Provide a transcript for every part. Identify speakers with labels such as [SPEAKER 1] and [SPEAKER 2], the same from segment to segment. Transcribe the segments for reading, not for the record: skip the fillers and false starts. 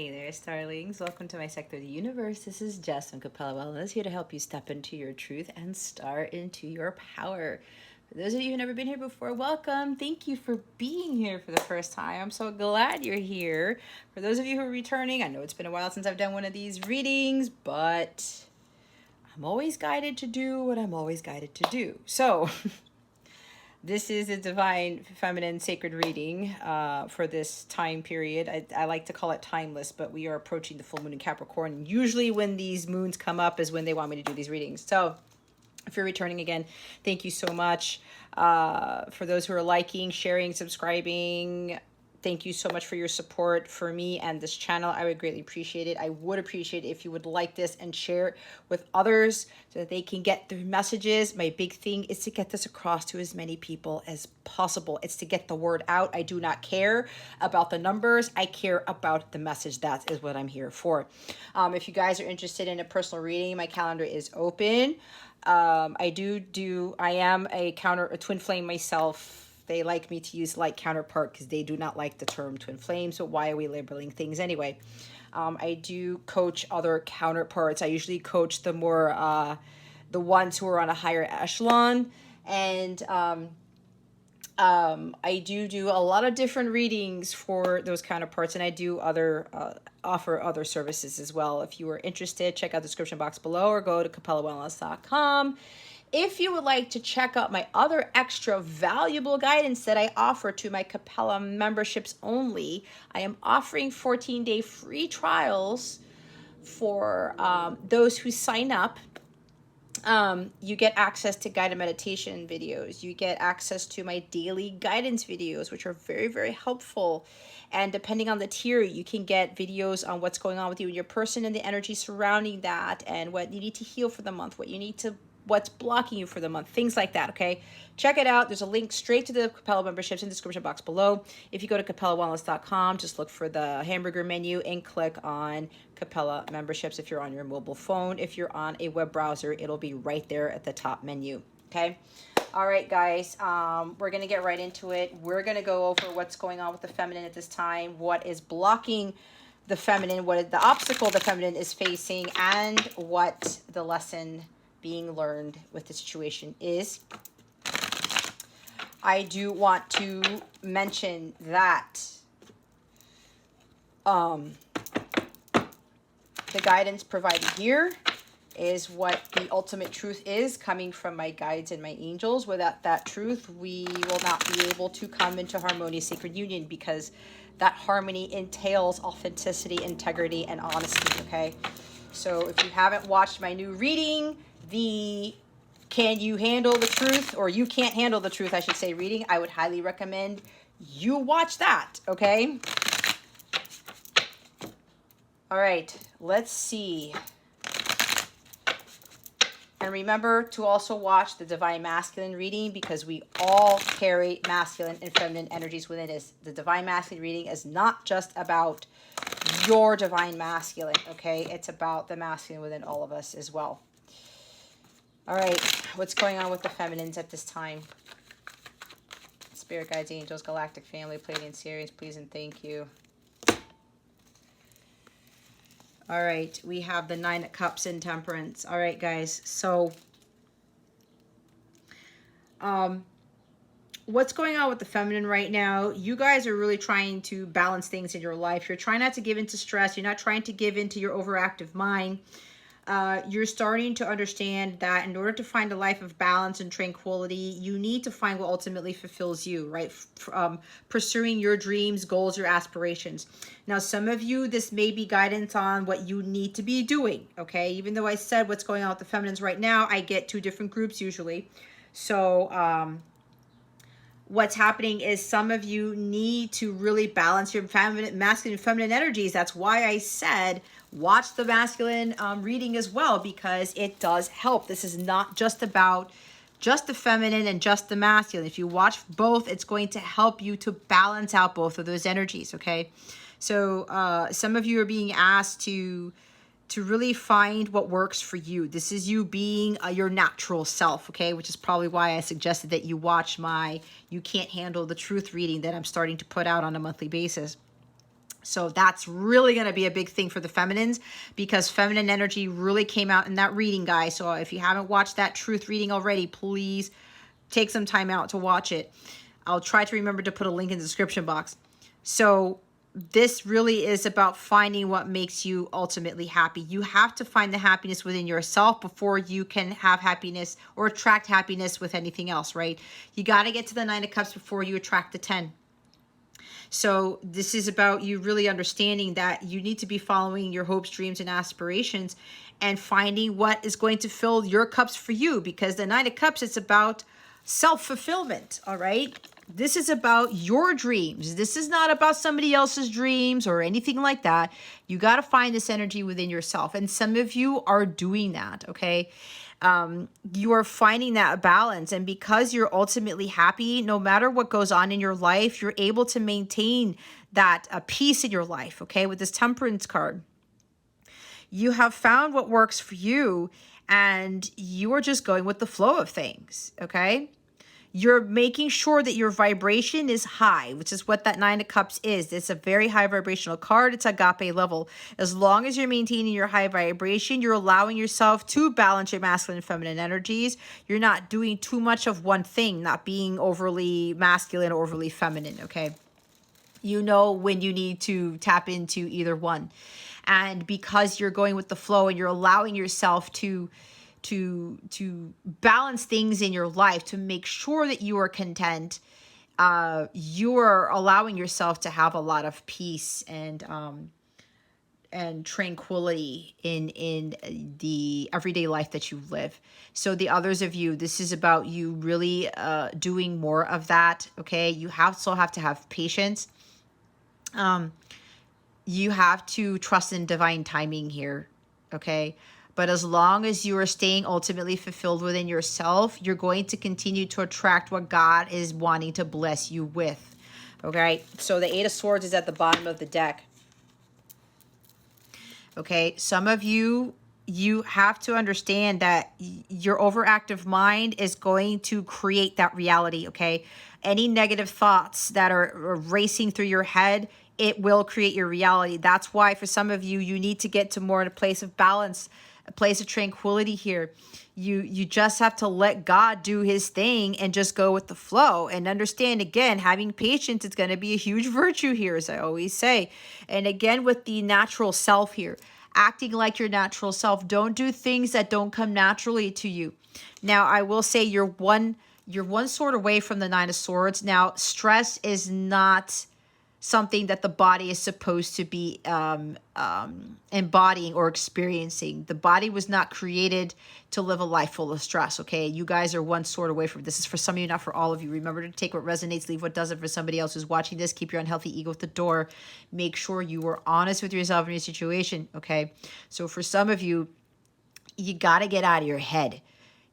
[SPEAKER 1] Hey there, starlings. Welcome to my sector of the universe. This is Jess from Capella Wellness, here to help you step into your truth and start into your power. For those of you who've never been here before, welcome. Thank you for being here for the first time. I'm so glad you're here. For those of you who are returning, I know it's been a while since I've done one of these readings, but I'm always guided to do what I'm always guided to do. So this is a divine feminine sacred reading for this time period. I like to call it timeless, but we are approaching the full moon in Capricorn. Usually when these moons come up is when they want me to do these readings. So if you're returning again, thank you so much. For those who are liking, sharing, subscribing, thank you so much for your support for me and this channel. I would greatly appreciate it. I would appreciate it if you would like this and share it with others so that they can get their messages. My big thing is to get this across to as many people as possible. It's to get the word out. I do not care about the numbers. I care about the message. That is what I'm here for. If you guys are interested in a personal reading, my calendar is open. I am a twin flame myself. They like me to use light counterpart because they do not like the term twin flame. So why are we labeling things anyway? I do coach other counterparts. I usually coach the more, the ones who are on a higher echelon. And I do a lot of different readings for those counterparts. And I do offer other services as well. If you are interested, check out the description box below or go to capellawellness.com. If you would like to check out my other extra valuable guidance that I offer to my Capella memberships only, I am offering 14-day free trials for those who sign up. You get access to guided meditation videos. You get access to my daily guidance videos, which are very, very helpful. And depending on the tier, you can get videos on what's going on with you and your person and the energy surrounding that and what you need to heal for the month, what's blocking you for the month, things like that, okay? Check it out. There's a link straight to the Capella memberships in the description box below. If you go to capellawellness.com, just look for the hamburger menu and click on Capella memberships if you're on your mobile phone. If you're on a web browser, it'll be right there at the top menu, okay? All right, guys, we're going to get right into it. We're going to go over what's going on with the feminine at this time, what is blocking the feminine, what is the obstacle the feminine is facing, and what the lesson being learned with the situation is. I do want to mention that the guidance provided here is what the ultimate truth is, coming from my guides and my angels. Without that truth, we will not be able to come into harmonious sacred union, because that harmony entails authenticity, integrity, and honesty, okay? So if you haven't watched my new reading, the Can You Handle the Truth, or You Can't Handle the Truth, I should say, reading, I would highly recommend you watch that, okay? All right, let's see. And remember to also watch the Divine Masculine reading, because we all carry masculine and feminine energies within us. The Divine Masculine reading is not just about your Divine Masculine, okay? It's about the masculine within all of us as well. All right, what's going on with the feminines at this time? Spirit guides, angels, galactic family, Pleiadian series, please and thank you. All right, we have the Nine of Cups and Temperance. All right, guys, so what's going on with the feminine right now? You guys are really trying to balance things in your life. You're trying not to give into stress. You're not trying to give into your overactive mind. You're starting to understand that in order to find a life of balance and tranquility, you need to find what ultimately fulfills you, right? Pursuing your dreams, goals, your aspirations. Now, some of you, this may be guidance on what you need to be doing, okay? Even though I said what's going on with the feminines right now, I get two different groups usually. So, what's happening is some of you need to really balance your masculine and feminine energies. That's why I said watch the masculine reading as well, because it does help. This is not just about just the feminine and just the masculine. If you watch both, it's going to help you to balance out both of those energies, okay? So some of you are being asked to really find what works for you. This is you being your natural self, okay? Which is probably why I suggested that you watch my You Can't Handle the Truth reading that I'm starting to put out on a monthly basis. So that's really going to be a big thing for the feminines, because feminine energy really came out in that reading, guys. So if you haven't watched that truth reading already, please take some time out to watch it. I'll try to remember to put a link in the description box. So this really is about finding what makes you ultimately happy. You have to find the happiness within yourself before you can have happiness or attract happiness with anything else, right? You got to get to the 9 of Cups before you attract the 10. So this is about you really understanding that you need to be following your hopes, dreams, and aspirations, and finding what is going to fill your cups for you, because the 9 of Cups, it's about self-fulfillment, all right? This is about your dreams. This is not about somebody else's dreams or anything like that. You got to find this energy within yourself. And some of you are doing that, okay? You are finding that balance. And because you're ultimately happy, no matter what goes on in your life, you're able to maintain that peace in your life, okay? With this Temperance card, you have found what works for you, and you are just going with the flow of things, okay? You're making sure that your vibration is high, which is what that 9 of Cups is. It's a very high vibrational card. It's agape level. As long as you're maintaining your high vibration, you're allowing yourself to balance your masculine and feminine energies. You're not doing too much of one thing, not being overly masculine or overly feminine, okay? You know when you need to tap into either one. And because you're going with the flow and you're allowing yourself to balance things in your life, to make sure that you are content, you are allowing yourself to have a lot of peace and tranquility in the everyday life that you live. So the others of you, this is about you really doing more of that, okay? You also have to have patience. You have to trust in divine timing here, okay? But as long as you are staying ultimately fulfilled within yourself, you're going to continue to attract what God is wanting to bless you with, okay? So the 8 of Swords is at the bottom of the deck, okay? Some of you, you have to understand that your overactive mind is going to create that reality, okay? Any negative thoughts that are racing through your head, it will create your reality. That's why for some of you, you need to get to more in a place of balance, a place of tranquility here. You just have to let God do his thing and just go with the flow, and understand, again, having patience is going to be a huge virtue here, as I always say. And again, with the natural self here, acting like your natural self. Don't do things that don't come naturally to you. Now, I will say you're one sword away from the 9 of Swords. Now, stress is not something that the body is supposed to be embodying or experiencing. The body was not created to live a life full of stress, okay? You guys are one sword away from this. Is for some of you, not for all of you. Remember to take what resonates, leave what doesn't. For somebody else who's watching this, keep your unhealthy ego at the door. Make sure you are honest with yourself and your situation, okay? So for some of you, you got to get out of your head.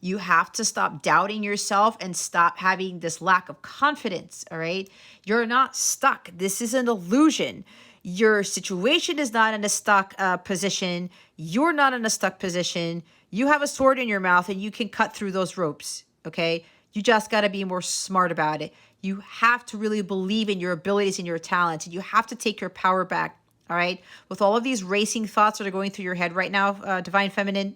[SPEAKER 1] You have to stop doubting yourself and stop having this lack of confidence, all right? You're not stuck. This is an illusion. Your situation is not in a stuck position. You're not in a stuck position. You have a sword in your mouth and you can cut through those ropes, okay? You just got to be more smart about it. You have to really believe in your abilities and your talents, and you have to take your power back, all right? With all of these racing thoughts that are going through your head right now, Divine Feminine,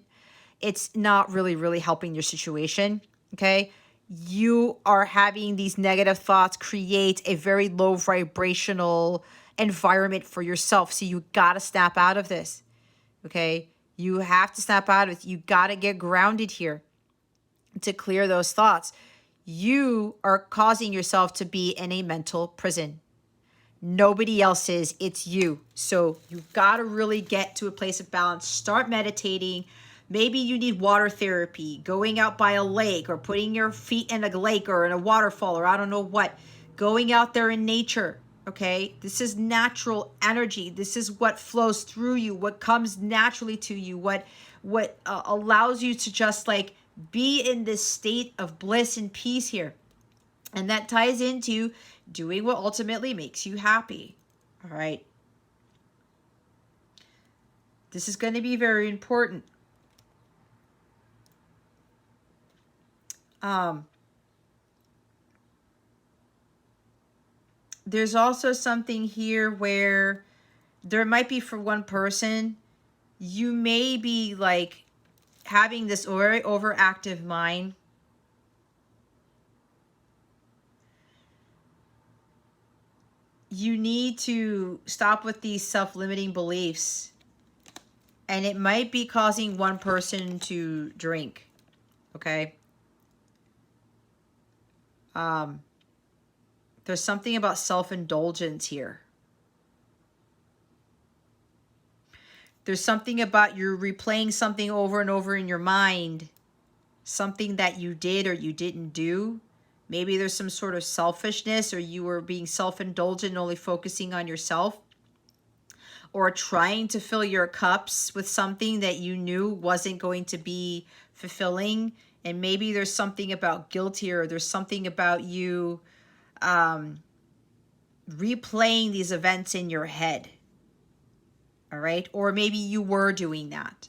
[SPEAKER 1] it's not really helping your situation, okay? You are having these negative thoughts create a very low vibrational environment for yourself. So you got to snap out of this, okay? You have to snap out of it. You got to get grounded here to clear those thoughts. You are causing yourself to be in a mental prison. Nobody else is. It's you. So you've got to really get to a place of balance. Start meditating. Maybe you need water therapy, going out by a lake, or putting your feet in a lake or in a waterfall, or I don't know what. Going out there in nature, okay? This is natural energy. This is what flows through you, what comes naturally to you, what allows you to just like be in this state of bliss and peace here. And that ties into doing what ultimately makes you happy, all right? This is going to be very important. There's also something here where there might be for one person, you may be like having this very overactive mind. You need to stop with these self-limiting beliefs. And it might be causing one person to drink. Okay? There's something about self-indulgence here. There's something about you replaying something over and over in your mind. Something that you did or you didn't do. Maybe there's some sort of selfishness, or you were being self-indulgent, only focusing on yourself. Or trying to fill your cups with something that you knew wasn't going to be fulfilling. And maybe there's something about guilt here, or there's something about you replaying these events in your head. All right? Or maybe you were doing that.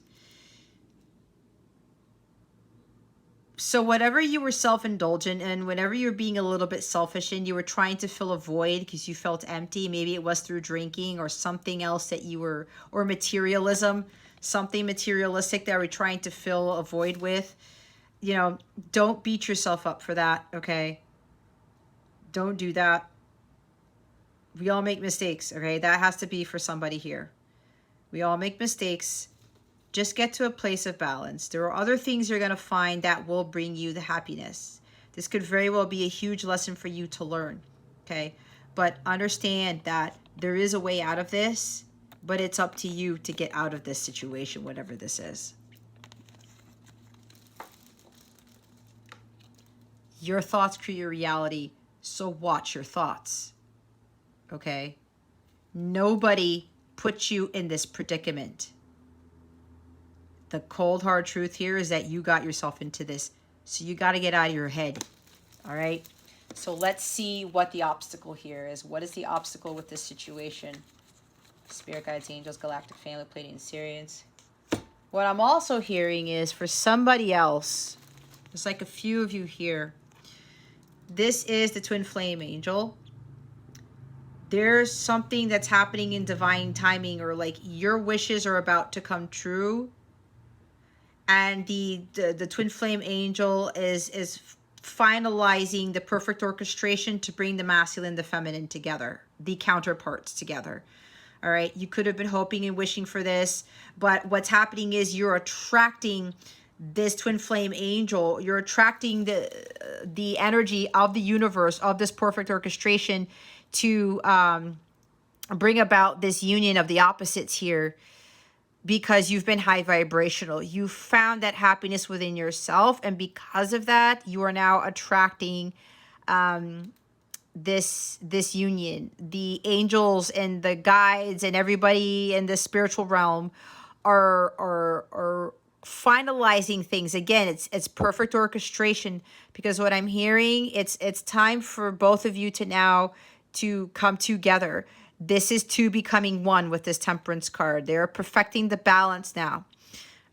[SPEAKER 1] So whatever you were self-indulgent and whenever you're being a little bit selfish and you were trying to fill a void because you felt empty, maybe it was through drinking or something else that you were, or materialism, something materialistic that we're trying to fill a void with, you know, don't beat yourself up for that, okay? Don't do that. We all make mistakes, okay? That has to be for somebody here. We all make mistakes. Just get to a place of balance. There are other things you're going to find that will bring you the happiness. This could very well be a huge lesson for you to learn, okay? But understand that there is a way out of this, but it's up to you to get out of this situation, whatever this is. Your thoughts create your reality, so watch your thoughts, okay? Nobody put you in this predicament. The cold, hard truth here is that you got yourself into this. So you got to get out of your head. All right? So let's see what the obstacle here is. What is the obstacle with this situation? Spirit guides, angels, galactic family, Pleiadian Sirians. What I'm also hearing is for somebody else, there's like a few of you here. This is the twin flame angel. There's something that's happening in divine timing, or like your wishes are about to come true. And the twin flame angel is finalizing the perfect orchestration to bring the masculine and the feminine together, the counterparts together. All right, you could have been hoping and wishing for this, but what's happening is you're attracting this twin flame angel. You're attracting the energy of the universe, of this perfect orchestration, to bring about this union of the opposites here. Because you've been high vibrational. You found that happiness within yourself. And because of that, you are now attracting this union. The angels and the guides and everybody in the spiritual realm are finalizing things. Again, it's perfect orchestration. Because what I'm hearing, it's time for both of you to now to come together. This is two becoming one with this Temperance card. They're perfecting the balance now.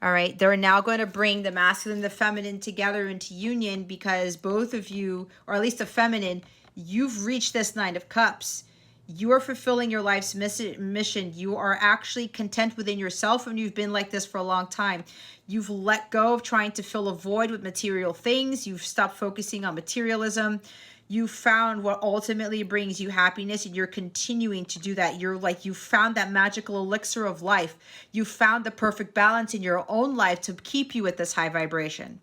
[SPEAKER 1] All right. They're now going to bring the masculine and the feminine together into union, because both of you, or at least the feminine, you've reached this Nine of Cups. You are fulfilling your life's mission. You are actually content within yourself, and you've been like this for a long time. You've let go of trying to fill a void with material things. You've stopped focusing on materialism. You found what ultimately brings you happiness, and you're continuing to do that. You're like, you found that magical elixir of life. You found the perfect balance in your own life to keep you at this high vibration.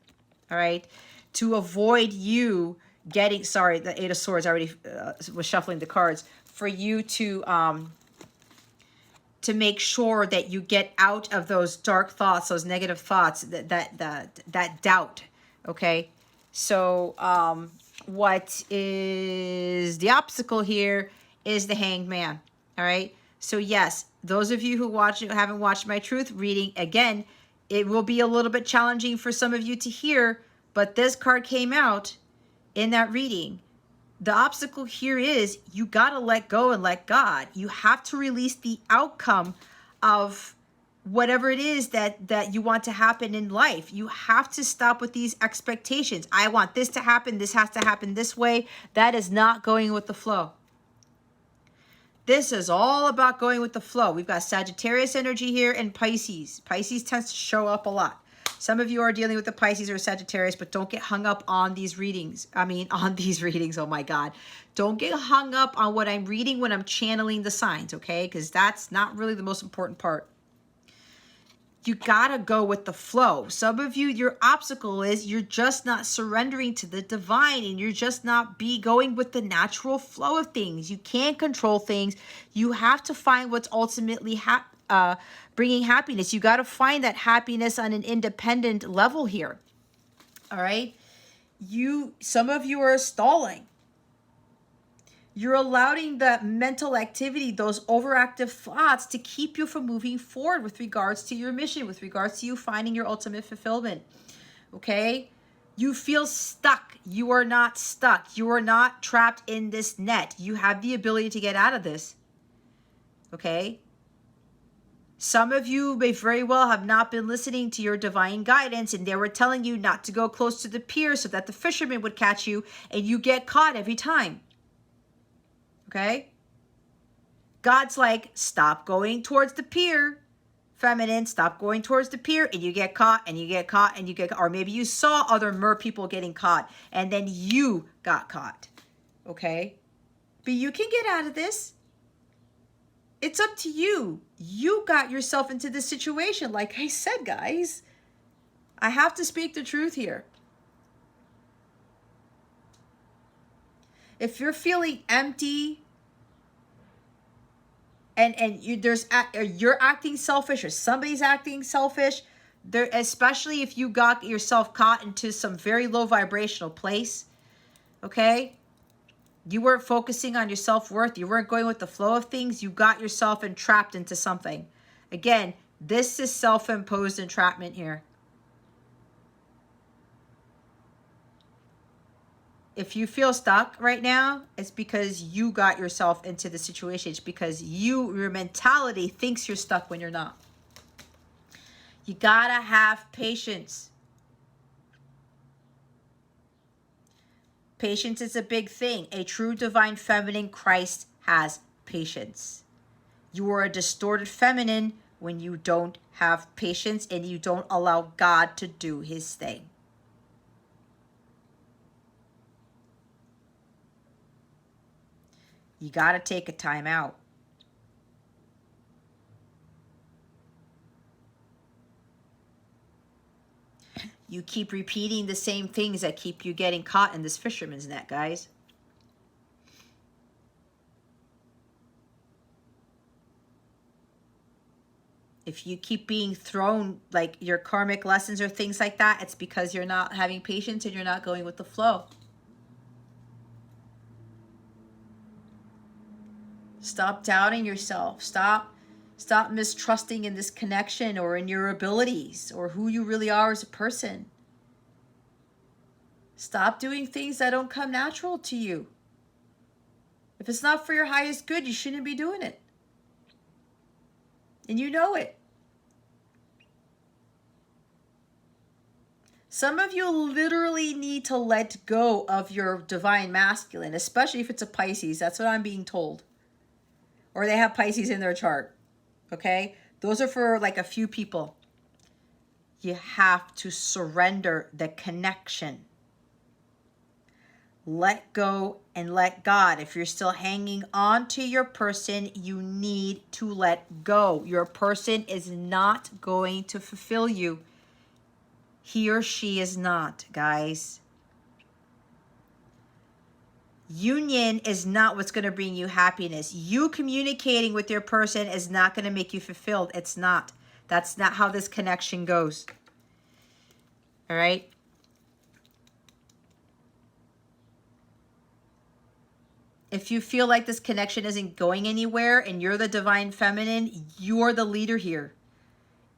[SPEAKER 1] All right. To avoid you getting, sorry, the Eight of Swords, I already was shuffling the cards, for you to make sure that you get out of those dark thoughts, those negative thoughts, that doubt. Okay. So, what is the obstacle here is the Hanged Man. All right. So yes, those of you who haven't watched my truth reading, again, it will be a little bit challenging for some of you to hear, but this card came out in that reading. The obstacle here is you got to let go and let God. You have to release the outcome of whatever it is that you want to happen in life. You have to stop with these expectations. I want this to happen. This has to happen this way. That is not going with the flow. This is all about going with the flow. We've got Sagittarius energy here and Pisces. Pisces tends to show up a lot. Some of you are dealing with the Pisces or Sagittarius, but don't get hung up on these readings. On these readings, oh my God. Don't get hung up on what I'm reading when I'm channeling the signs, okay? Because that's not really the most important part. You gotta go with the flow. Some of you, your obstacle is you're just not surrendering to the divine, and you're just not going with the natural flow of things. You can't control things. You have to find what's ultimately bringing happiness. You got to find that happiness on an independent level here. All right. Some of you are stalling. You're allowing the mental activity, those overactive thoughts, to keep you from moving forward with regards to your mission, with regards to you finding your ultimate fulfillment. Okay? You feel stuck. You are not stuck. You are not trapped in this net. You have the ability to get out of this. Okay? Some of you may very well have not been listening to your divine guidance, and they were telling you not to go close to the pier so that the fishermen would catch you, and you get caught every time. Okay? God's like, stop going towards the pier, feminine, stop going towards the pier, and you get caught, and you get caught, and you get caught. Or maybe you saw other mer people getting caught, and then you got caught. Okay? But you can get out of this. It's up to you. You got yourself into this situation. Like I said, guys, I have to speak the truth here. If you're feeling empty and you're acting selfish, or somebody's acting selfish, there, especially if you got yourself caught into some very low vibrational place, okay? You weren't focusing on your self-worth. You weren't going with the flow of things. You got yourself entrapped into something. Again, this is self-imposed entrapment here. If you feel stuck right now, it's because you got yourself into the situation. It's because your mentality thinks you're stuck when you're not. You gotta have patience. Patience is a big thing. A true divine feminine Christ has patience. You are a distorted feminine when you don't have patience and you don't allow God to do his thing. You got to take a time out. You keep repeating the same things that keep you getting caught in this fisherman's net, guys. If you keep being thrown like your karmic lessons or things like that, it's because you're not having patience and you're not going with the flow. Stop doubting yourself. Stop mistrusting in this connection or in your abilities or who you really are as a person. Stop doing things that don't come natural to you. If it's not for your highest good, you shouldn't be doing it. And you know it. Some of you literally need to let go of your divine masculine, especially if it's a Pisces. That's what I'm being told. Or they have Pisces in their chart. Okay? Those are for like a few people. You have to surrender the connection. Let go and let God. If you're still hanging on to your person, you need to let go. Your person is not going to fulfill you. He or she is not, guys. Union is not what's going to bring you happiness. You communicating with your person is not going to make you fulfilled. It's not. That's not how this connection goes. All right? If you feel like this connection isn't going anywhere and you're the divine feminine, you're the leader here.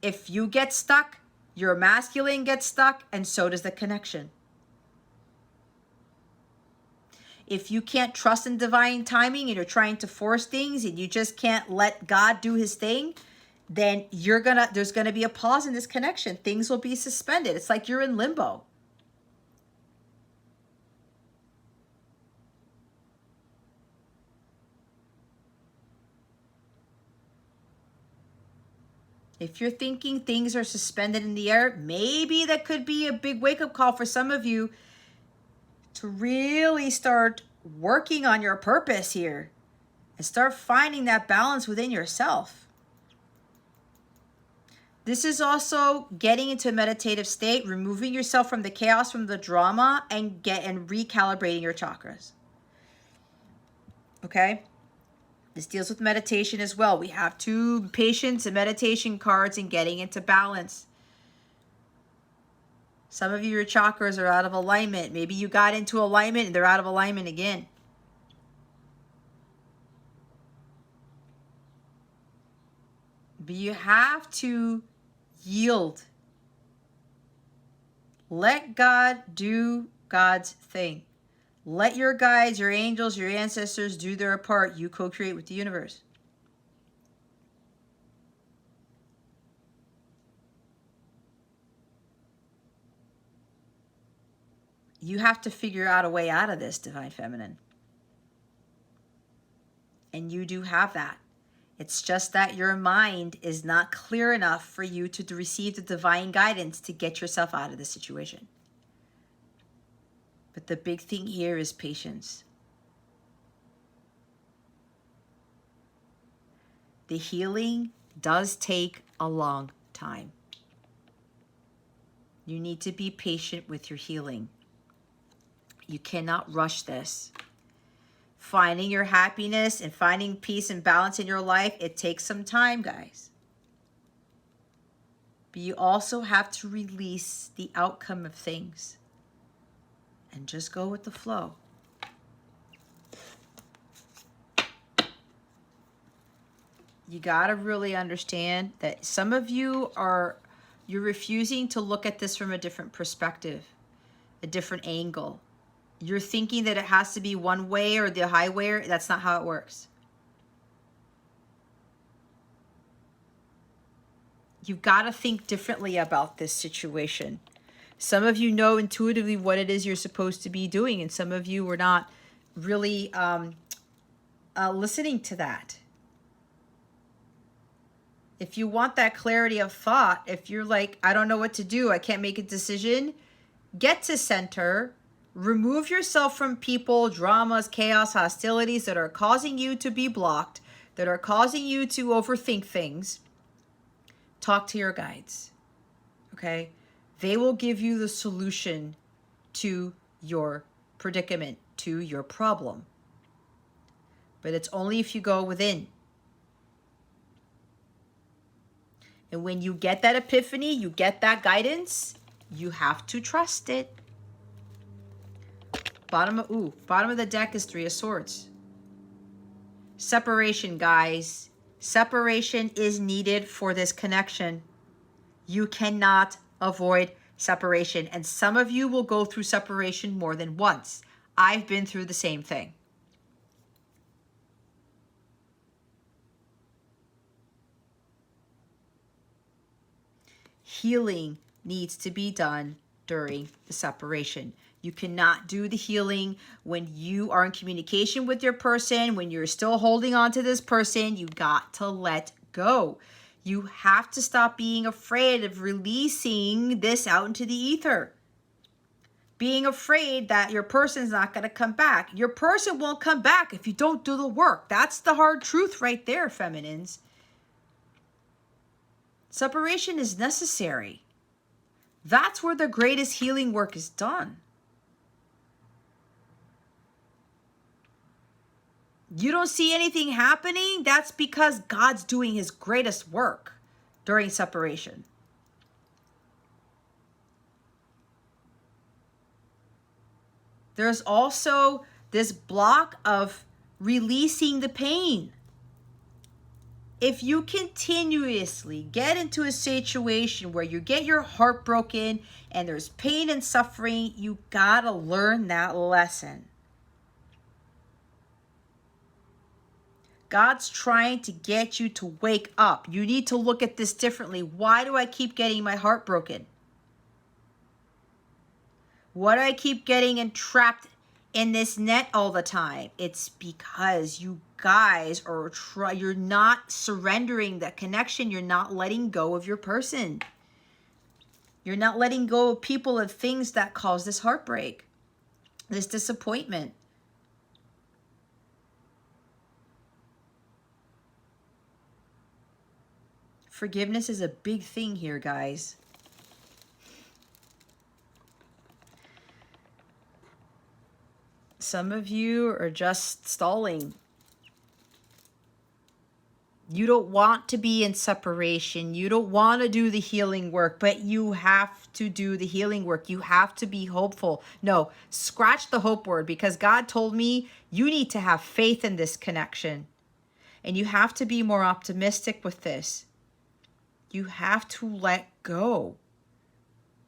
[SPEAKER 1] If you get stuck, your masculine gets stuck, and so does the connection. If you can't trust in divine timing and you're trying to force things and you just can't let God do his thing, then there's gonna be a pause in this connection. Things will be suspended. It's like you're in limbo. If you're thinking things are suspended in the air, maybe that could be a big wake-up call for some of you to really start working on your purpose here and start finding that balance within yourself. This is also getting into a meditative state, removing yourself from the chaos, from the drama, and recalibrating your chakras. Okay? This deals with meditation as well. We have 2 patience and meditation cards and getting into balance. Some of you, your chakras are out of alignment. Maybe you got into alignment and they're out of alignment again. But you have to yield. Let God do God's thing. Let your guides, your angels, your ancestors do their part. You co-create with the universe. You have to figure out a way out of this, Divine Feminine. And you do have that. It's just that your mind is not clear enough for you to receive the divine guidance to get yourself out of the situation. But the big thing here is patience. The healing does take a long time. You need to be patient with your healing. You cannot rush this. Finding your happiness and finding peace and balance in your life, it takes some time, guys. But you also have to release the outcome of things and just go with the flow. You got to really understand that some of you you're refusing to look at this from a different perspective, a different angle. You're thinking that it has to be one way or the highway. That's not how it works. You've got to think differently about this situation. Some of you know intuitively what it is you're supposed to be doing, and some of you were not really listening to that. If you want that clarity of thought, if you're like, I don't know what to do, I can't make a decision, get to center. Remove yourself from people, dramas, chaos, hostilities that are causing you to be blocked, that are causing you to overthink things. Talk to your guides, okay? They will give you the solution to your predicament, to your problem. But it's only if you go within. And when you get that epiphany, you get that guidance, you have to trust it. Bottom of the deck is 3 of Swords. Separation, guys. Separation is needed for this connection. You cannot avoid separation. And some of you will go through separation more than once. I've been through the same thing. Healing needs to be done during the separation. You cannot do the healing when you are in communication with your person, when you're still holding on to this person. You got to let go. You have to stop being afraid of releasing this out into the ether. Being afraid that your person's not going to come back. Your person won't come back if you don't do the work. That's the hard truth right there, feminines. Separation is necessary. That's where the greatest healing work is done. You don't see anything happening? That's because God's doing his greatest work during separation. There's also this block of releasing the pain. If you continuously get into a situation where you get your heart broken and there's pain and suffering, you gotta learn that lesson. God's trying to get you to wake up. You need to look at this differently. Why do I keep getting my heart broken? Why do I keep getting entrapped in this net all the time. It's because you guys are you're not surrendering that connection. You're not letting go of your person. You're not letting go of people and things that cause this heartbreak, this disappointment. Forgiveness is a big thing here, guys. Some of you are just stalling. You don't want to be in separation. You don't want to do the healing work, but you have to do the healing work. You have to be hopeful. No, scratch the hope word, because God told me you need to have faith in this connection. And you have to be more optimistic with this. You have to let go.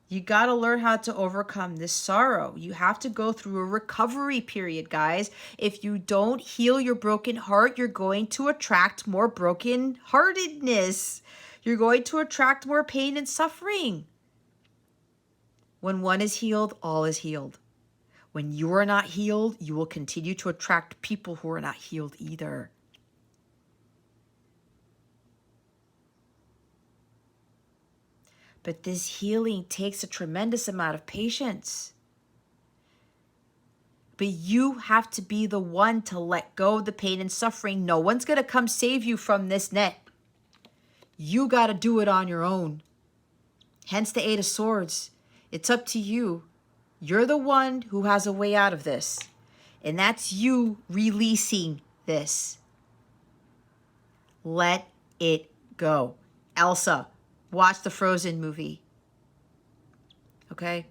[SPEAKER 1] You got to learn how to overcome this sorrow. You have to go through a recovery period, guys. If you don't heal your broken heart, you're going to attract more broken heartedness. You're going to attract more pain and suffering. When one is healed, all is healed. When you are not healed, you will continue to attract people who are not healed either. But this healing takes a tremendous amount of patience. But you have to be the one to let go of the pain and suffering. No one's going to come save you from this net. You got to do it on your own. Hence the Eight of Swords. It's up to you. You're the one who has a way out of this. And that's you releasing this. Let it go. Elsa, watch the Frozen movie. Okay?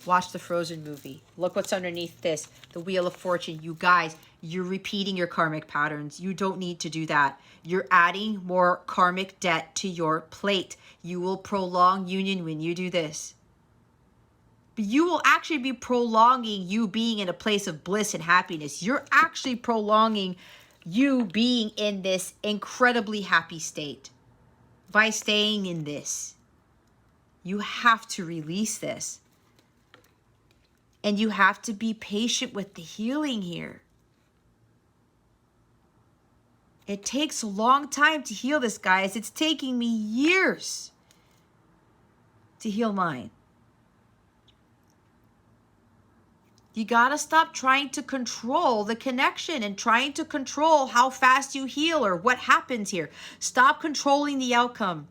[SPEAKER 1] Watch the Frozen movie. Look what's underneath this. The Wheel of Fortune. You guys, you're repeating your karmic patterns. You don't need to do that. You're adding more karmic debt to your plate. You will prolong union when you do this. But you will actually be prolonging you being in a place of bliss and happiness. You're actually prolonging you being in this incredibly happy state by staying in this. You have to release this. And you have to be patient with the healing here. It takes a long time to heal this, guys. It's taking me years to heal mine. You got to stop trying to control the connection and trying to control how fast you heal or what happens here. Stop controlling the outcome.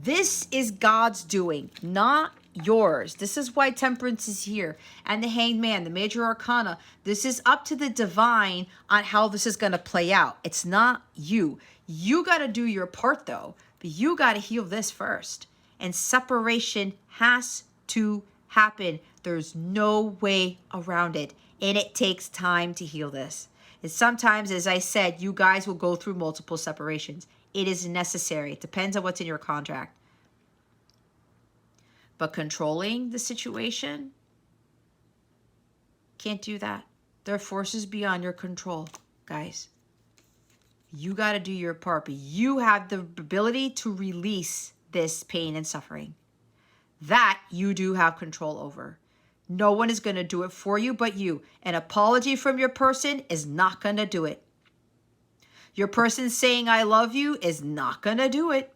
[SPEAKER 1] This is God's doing, not yours. This is why Temperance is here. And the Hanged Man, the Major Arcana. This is up to the divine on how this is going to play out. It's not you. You got to do your part, though. But you got to heal this first. And separation has to happen. There's no way around it. And it takes time to heal this. And sometimes, as I said, you guys will go through multiple separations. It is necessary. It depends on what's in your contract. But controlling the situation, can't do that. There are forces beyond your control, guys. You got to do your part. But you have the ability to release this pain and suffering. That you do have control over. No one is going to do it for you but you. An apology from your person is not going to do it. Your person saying I love you is not going to do it.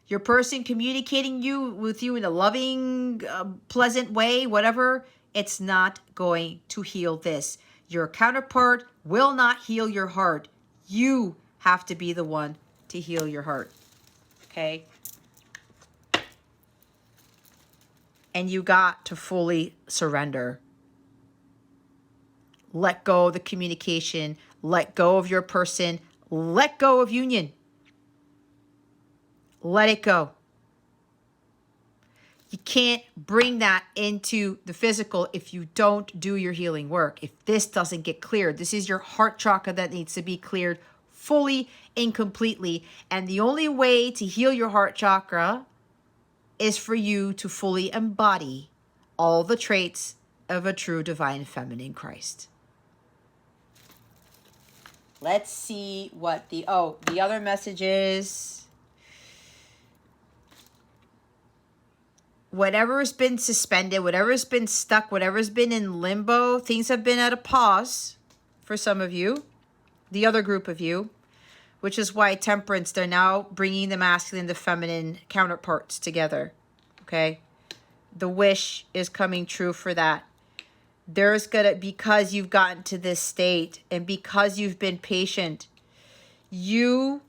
[SPEAKER 1] Your person communicating with you in a loving, pleasant way, whatever, it's not going to heal this. Your counterpart will not heal your heart. You have to be the one to heal your heart. Okay? And you got to fully surrender. Let go of the communication. Let go of your person. Let go of union. Let it go. You can't bring that into the physical if you don't do your healing work. If this doesn't get cleared, this is your heart chakra that needs to be cleared fully and completely. And the only way to heal your heart chakra is for you to fully embody all the traits of a true divine feminine Christ. Let's see what the other message is. whatever's been suspended, whatever's been stuck, whatever's been in limbo, things have been at a pause for some of you, the other group of you, which is why Temperance, they're now bringing the masculine and the feminine counterparts together, okay? The wish is coming true for that. There's gonna, because you've gotten to this state and because you've been patient, you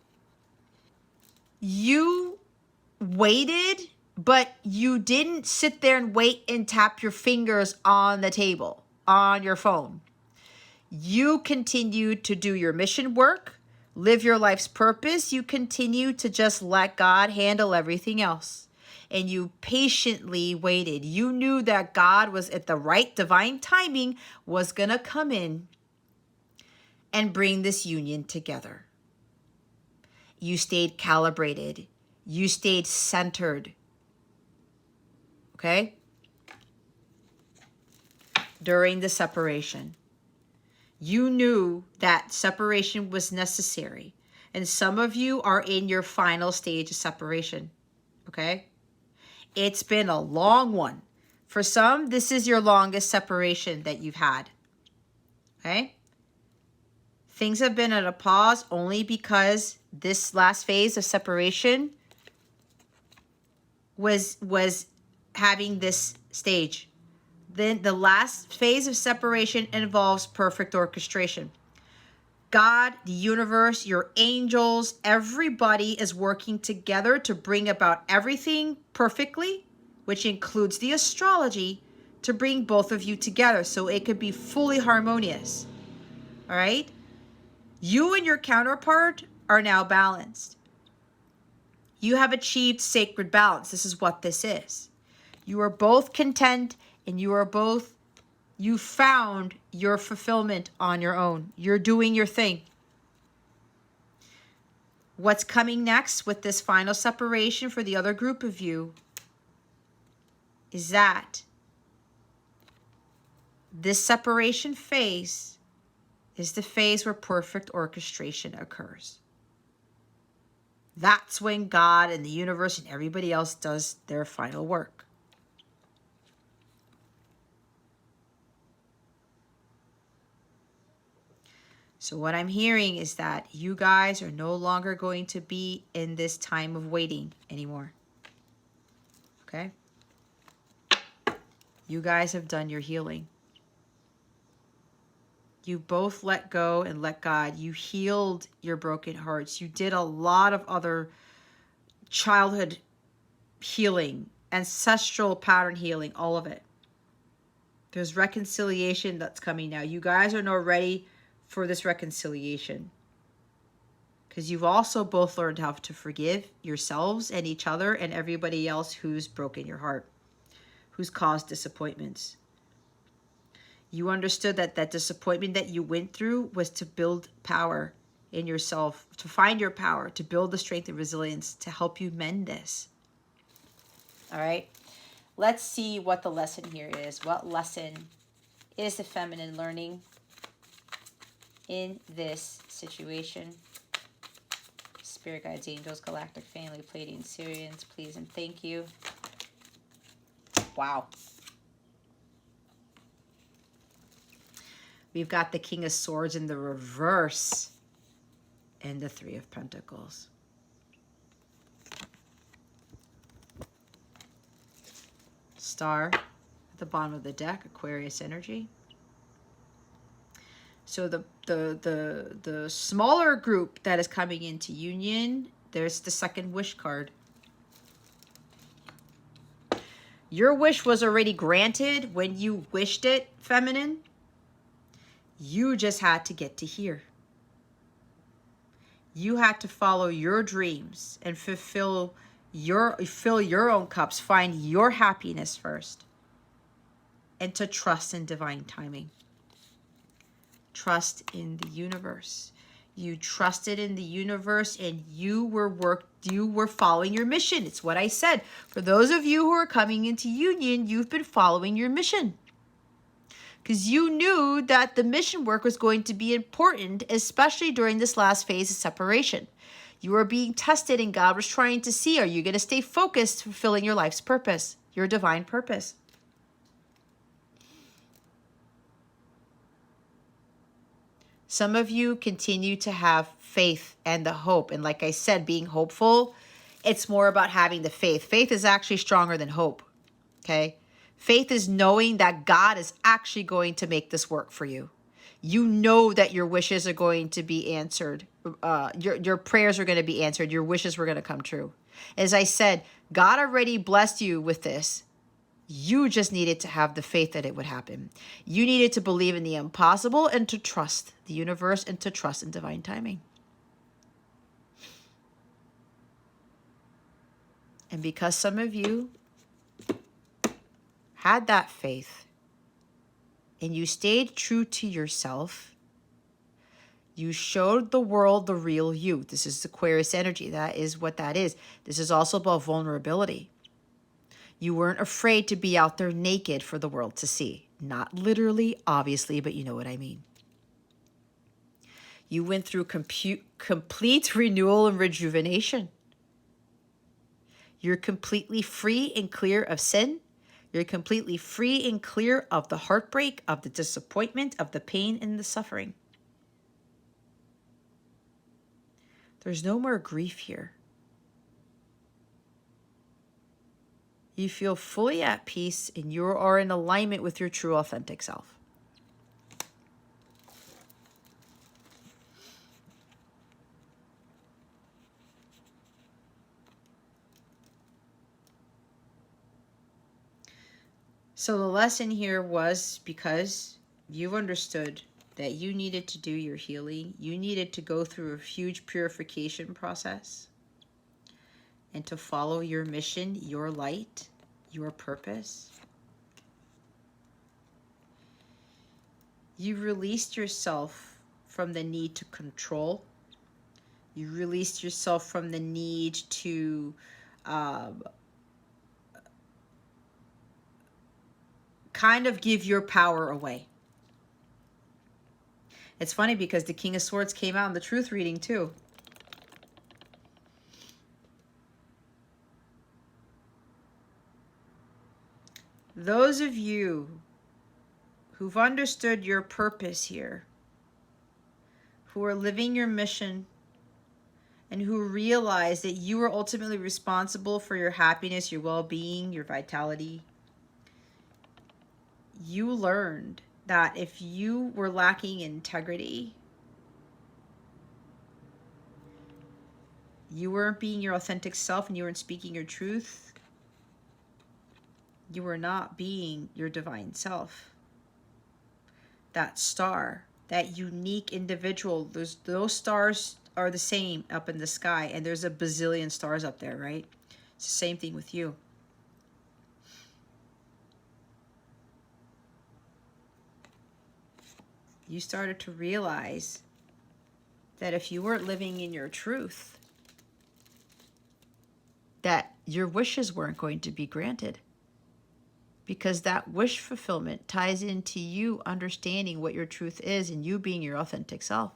[SPEAKER 1] waited, but you didn't sit there and wait and tap your fingers on the table, on your phone. You continued to do your mission work, live your life's purpose. You continue to just let God handle everything else. And you patiently waited. You knew that God was at the right divine timing, was going to come in and bring this union together. You stayed calibrated. You stayed centered. Okay? During the separation. You knew that separation was necessary. And some of you are in your final stage of separation. Okay? It's been a long one. For some, this is your longest separation that you've had. Okay? Things have been at a pause only because this last phase of separation was having this stage. Then the last phase of separation involves perfect orchestration. God, the universe, your angels, everybody is working together to bring about everything perfectly, which includes the astrology, to bring both of you together so it could be fully harmonious. All right? You and your counterpart are now balanced. You have achieved sacred balance. This is what this is. You are both content and you found your fulfillment on your own. You're doing your thing. What's coming next with this final separation for the other group of you is that this separation phase is the phase where perfect orchestration occurs. That's when God and the universe and everybody else does their final work. So what I'm hearing is that you guys are no longer going to be in this time of waiting anymore. Okay? You guys have done your healing. You both let go and let God. You healed your broken hearts. You did a lot of other childhood healing, ancestral pattern healing, all of it. There's reconciliation that's coming now. You guys are now ready for this reconciliation. Because you've also both learned how to forgive yourselves and each other and everybody else who's broken your heart, who's caused disappointments. You understood that that disappointment that you went through was to build power in yourself, to find your power, to build the strength and resilience to help you mend this. All right. Let's see what the lesson here is. What lesson is the feminine learning in this situation? Spirit guides, angels, galactic family, Pleiadian, Sirians, please and thank you. Wow. We've got the King of Swords in the reverse and the Three of Pentacles. Star at the bottom of the deck, Aquarius energy. So the smaller group that is coming into union, there's the second wish card. Your wish was already granted when you wished it, feminine. You just had to get to here. You had to follow your dreams and fill your own cups, find your happiness first, and to trust in divine timing. Trust in the universe. You trusted in the universe and you were following your mission. It's what I said. For those of you who are coming into union, you've been following your mission. Because you knew that the mission work was going to be important, especially during this last phase of separation. You were being tested and God was trying to see, are you going to stay focused, fulfilling your life's purpose? your divine purpose. Some of you continue to have faith and the hope. And like I said, being hopeful, it's more about having the faith. Faith is actually stronger than hope, okay? Faith is knowing that God is actually going to make this work for you. You know that your wishes are going to be answered. Your prayers are going to be answered. Your wishes were going to come true. As I said, God already blessed you with this. You just needed to have the faith that it would happen. You needed to believe in the impossible and to trust the universe and to trust in divine timing. And because some of you had that faith and you stayed true to yourself, you showed the world the real you. This is Aquarius energy. That is what that is. This is also about vulnerability. You weren't afraid to be out there naked for the world to see. Not literally, obviously, but you know what I mean. You went through complete renewal and rejuvenation. You're completely free and clear of sin. You're completely free and clear of the heartbreak, of the disappointment, of the pain and the suffering. There's no more grief here. You feel fully at peace and you are in alignment with your true authentic self. So the lesson here was because you understood that you needed to do your healing, you needed to go through a huge purification process and to follow your mission, your light, your purpose. You released yourself from the need to control. You released yourself from the need to kind of give your power away. It's funny because the King of Swords came out in the truth reading too. Those of you who've understood your purpose here, who are living your mission, and who realize that you are ultimately responsible for your happiness, your well-being, your vitality, you learned that if you were lacking integrity, you weren't being your authentic self and you weren't speaking your truth, you were not being your divine self. That star, that unique individual, those stars are the same up in the sky, and there's a bazillion stars up there, right? It's the same thing with you. You started to realize that if you weren't living in your truth, that your wishes weren't going to be granted. Because that wish fulfillment ties into you understanding what your truth is and you being your authentic self.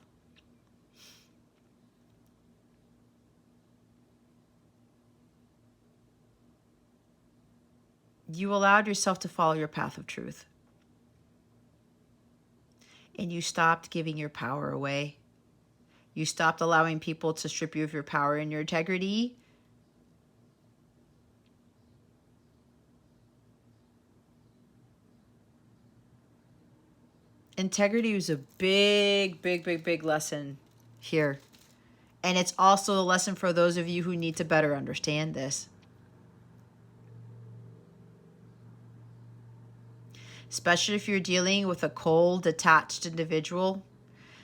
[SPEAKER 1] You allowed yourself to follow your path of truth. And you stopped giving your power away. You stopped allowing people to strip you of your power and your integrity. Integrity was a big lesson here. And it's also a lesson for those of you who need to better understand this. Especially if you're dealing with a cold, detached individual,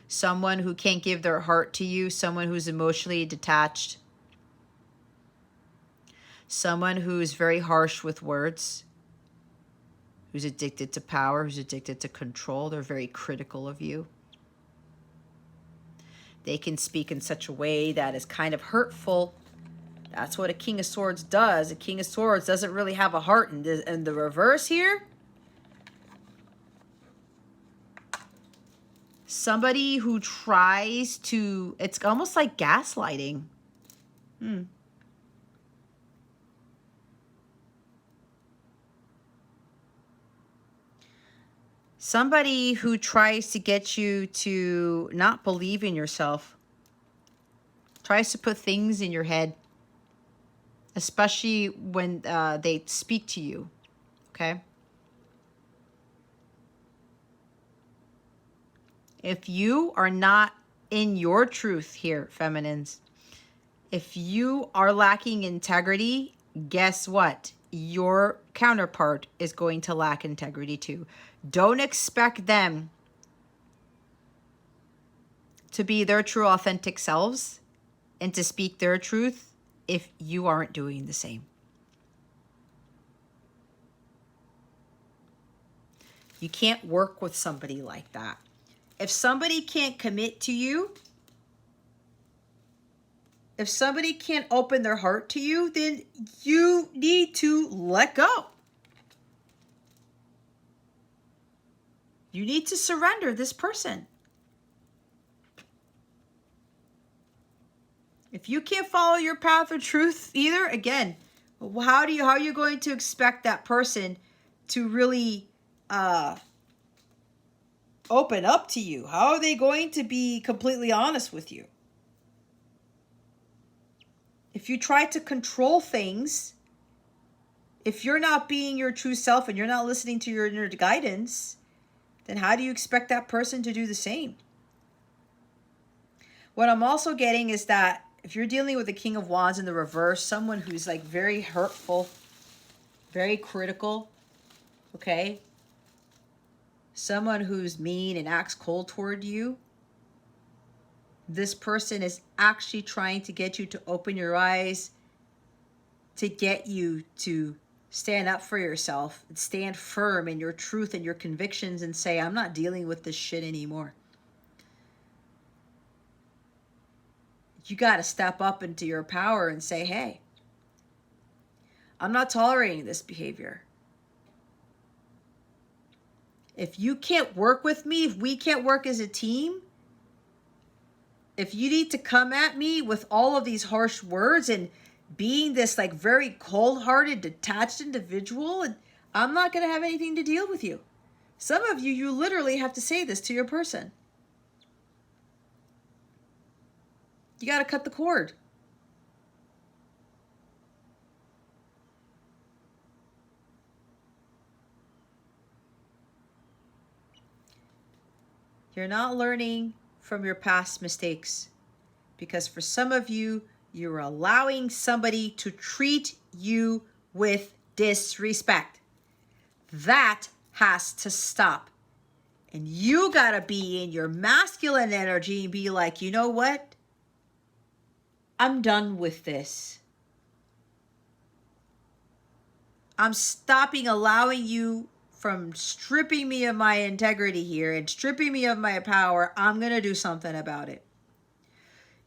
[SPEAKER 1] someone who can't give their heart to you, someone who's emotionally detached, someone who's very harsh with words, who's addicted to power, who's addicted to control. They're very critical of you. They can speak in such a way that is kind of hurtful. That's what a King of Swords does. A King of Swords doesn't really have a heart. In the reverse here, somebody who tries to, it's almost like gaslighting. Somebody who tries to get you to not believe in yourself, tries to put things in your head, especially when they speak to you, okay? If you are not in your truth here, feminines, if you are lacking integrity, guess what? Your counterpart is going to lack integrity too. Don't expect them to be their true authentic selves and to speak their truth if you aren't doing the same. You can't work with somebody like that. If somebody can't commit to you, if somebody can't open their heart to you, then you need to let go. You need to surrender this person. If you can't follow your path of truth either, again, how are you going to expect that person to really open up to you? How are they going to be completely honest with you? If you try to control things, if you're not being your true self and you're not listening to your inner guidance, then how do you expect that person to do the same? What I'm also getting is that if you're dealing with the King of Wands in the reverse, someone who's like very hurtful, very critical, okay? Someone who's mean and acts cold toward you, this person is actually trying to get you to open your eyes, to get you to stand up for yourself, and stand firm in your truth and your convictions and say, I'm not dealing with this shit anymore. You got to step up into your power and say, hey, I'm not tolerating this behavior. If you can't work with me, if we can't work as a team, if you need to come at me with all of these harsh words and being this like very cold-hearted, detached individual, I'm not going to have anything to deal with you. Some of you literally have to say this to your person. You got to cut the cord. You're not learning from your past mistakes because for some of you, you're allowing somebody to treat you with disrespect. That has to stop. And you got to be in your masculine energy and be like, you know what? I'm done with this. I'm stopping allowing you from stripping me of my integrity here and stripping me of my power. I'm going to do something about it.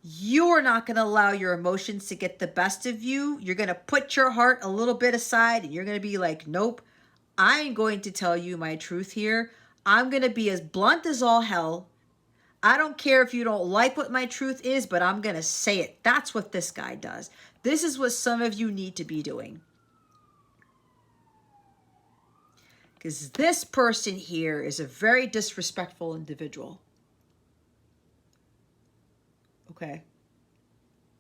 [SPEAKER 1] You are not going to allow your emotions to get the best of you. You're going to put your heart a little bit aside and you're going to be like, nope, I'm going to tell you my truth here. I'm going to be as blunt as all hell. I don't care if you don't like what my truth is, but I'm going to say it. That's what this guy does. This is what some of you need to be doing. Because this person here is a very disrespectful individual. Okay.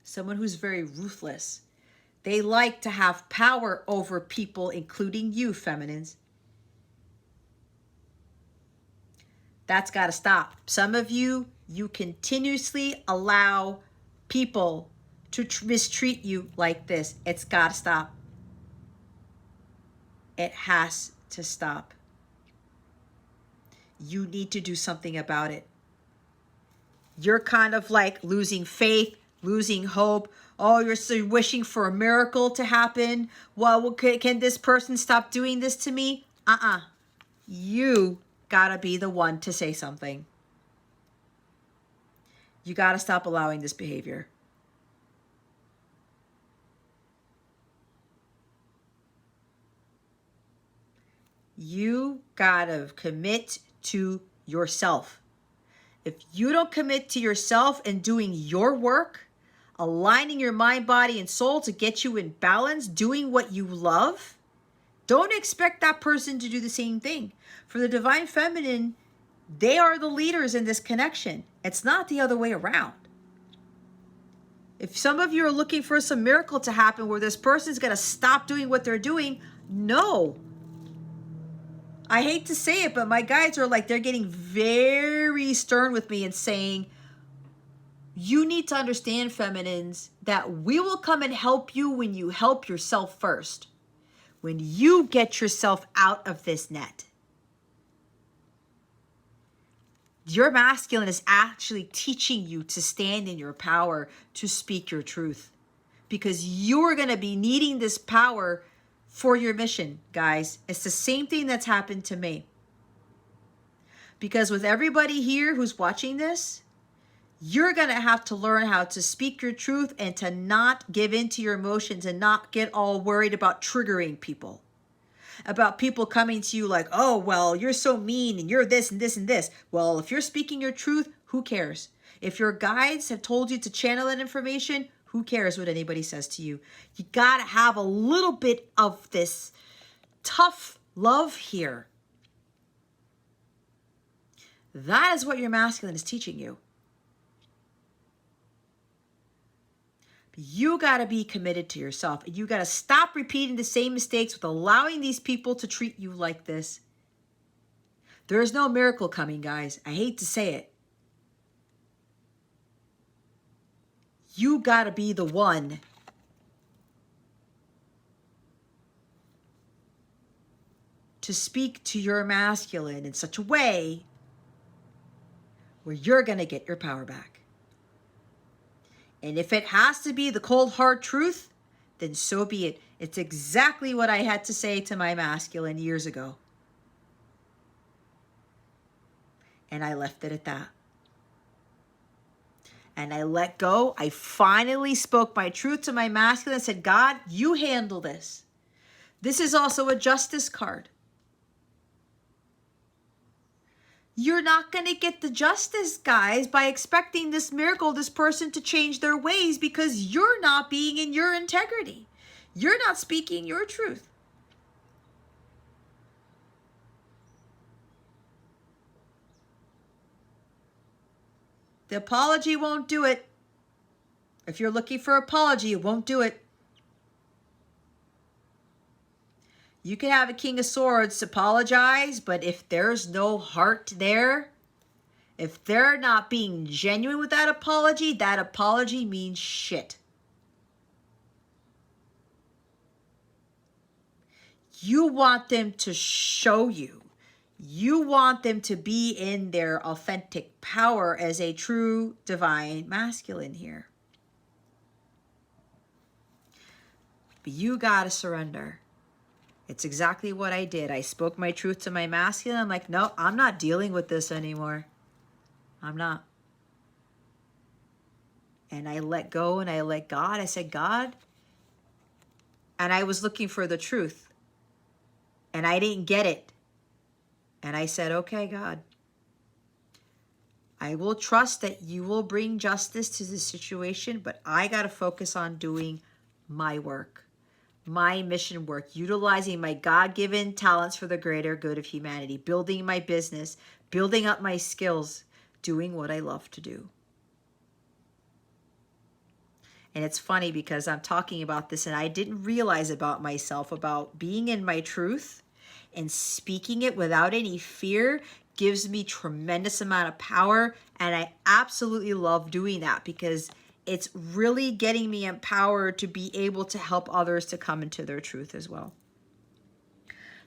[SPEAKER 1] Someone who's very ruthless. They like to have power over people, including you, feminines. That's got to stop. Some of you, you continuously allow people to mistreat you like this. It's got to stop. It has to stop. You need to do something about it. You're kind of like losing faith, losing hope. Oh, you're so wishing for a miracle to happen. Well, can this person stop doing this to me? You gotta be the one to say something. You gotta stop allowing this behavior. You gotta commit to yourself. If you don't commit to yourself and doing your work, aligning your mind, body, and soul to get you in balance, doing what you love, Don't expect that person to do the same thing. For the divine feminine, they are the leaders in this connection. It's not the other way around. If some of you are looking for some miracle to happen where this person's going to stop doing what they're doing, no. I hate to say it, but my guides are like, they're getting very stern with me and saying, you need to understand, feminines, that we will come and help you when you help yourself first. When you get yourself out of this net. Your masculine is actually teaching you to stand in your power, to speak your truth. Because you're going to be needing this power for your mission, guys. It's the same thing that's happened to me. Because with everybody here who's watching this, you're going to have to learn how to speak your truth and to not give in to your emotions and not get all worried about triggering people. About people coming to you like, oh, well, you're so mean and you're this and this and this. Well, if you're speaking your truth, who cares? If your guides have told you to channel that information, who cares what anybody says to you? You got to have a little bit of this tough love here. That is what your masculine is teaching you. You got to be committed to yourself. You got to stop repeating the same mistakes with allowing these people to treat you like this. There is no miracle coming, guys. I hate to say it. You got to be the one to speak to your masculine in such a way where you're going to get your power back. And if it has to be the cold, hard truth, then so be it. It's exactly what I had to say to my masculine years ago. And I left it at that. And I let go. I finally spoke my truth to my masculine and said, God, you handle this. This is also a justice card. You're not going to get the justice, guys, by expecting this miracle, this person to change their ways because you're not being in your integrity. You're not speaking your truth. The apology won't do it. If you're looking for apology, it won't do it. You can have a King of Swords apologize, but if there's no heart there, if they're not being genuine with that apology means shit. You want them to show you. You want them to be in their authentic power as a true divine masculine here. But you gotta surrender. It's exactly what I did. I spoke my truth to my masculine. I'm like, no, I'm not dealing with this anymore. I'm not. And I let go and I let God. I said, God. And I was looking for the truth. And I didn't get it. And I said, okay, God. I will trust that you will bring justice to this situation, but I got to focus on doing my work. My mission work, utilizing my God-given talents for the greater good of humanity, building my business, building up my skills, doing what I love to do. And it's funny because I'm talking about this and I didn't realize about myself, about being in my truth and speaking it without any fear gives me tremendous amount of power. And I absolutely love doing that because it's really getting me empowered to be able to help others to come into their truth as well.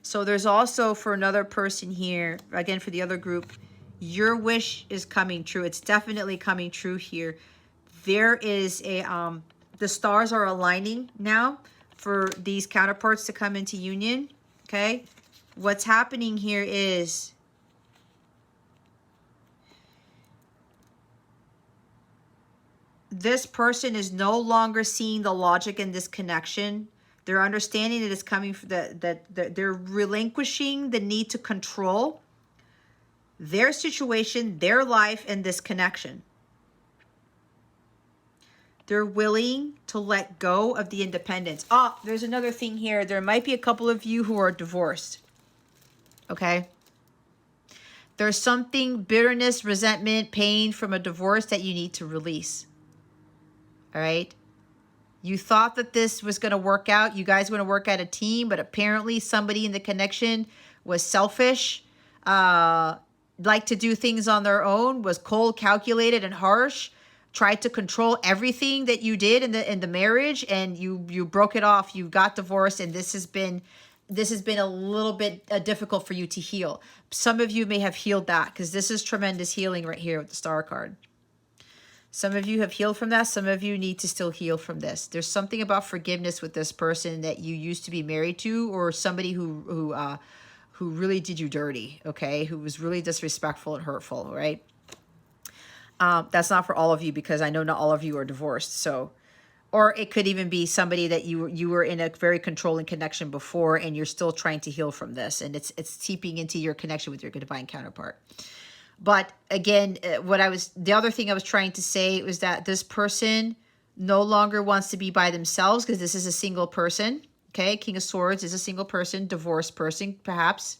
[SPEAKER 1] So there's also for another person here, again, for the other group, your wish is coming true. It's definitely coming true here. There is a, the stars are aligning now for these counterparts to come into union, okay? What's happening here is this person is no longer seeing the logic in this connection. They're understanding that it's coming from that they're relinquishing the need to control their situation, their life, and this connection. They're willing to let go of the independence. Oh, there's another thing here. There might be a couple of you who are divorced. Okay? There's something, bitterness, resentment, pain from a divorce that you need to release. All right? You thought that this was going to work out. You guys were going to work out a team, but apparently somebody in the connection was selfish, liked to do things on their own, was cold, calculated, and harsh, tried to control everything that you did in the marriage, and you broke it off. You got divorced, and this has been a little bit difficult for you to heal. Some of you may have healed that, because this is tremendous healing right here with the Star card. Some of you have healed from that. Some of you need to still heal from this. There's something about forgiveness with this person that you used to be married to, or somebody who really did you dirty, okay? Who was really disrespectful and hurtful, right? That's not for all of you, because I know not all of you are divorced. So, or it could even be somebody that you were in a very controlling connection before, and you're still trying to heal from this, and it's seeping into your connection with your divine counterpart. But again, the other thing I was trying to say was that this person no longer wants to be by themselves, because this is a single person. Okay, King of Swords is a single person, divorced person, perhaps.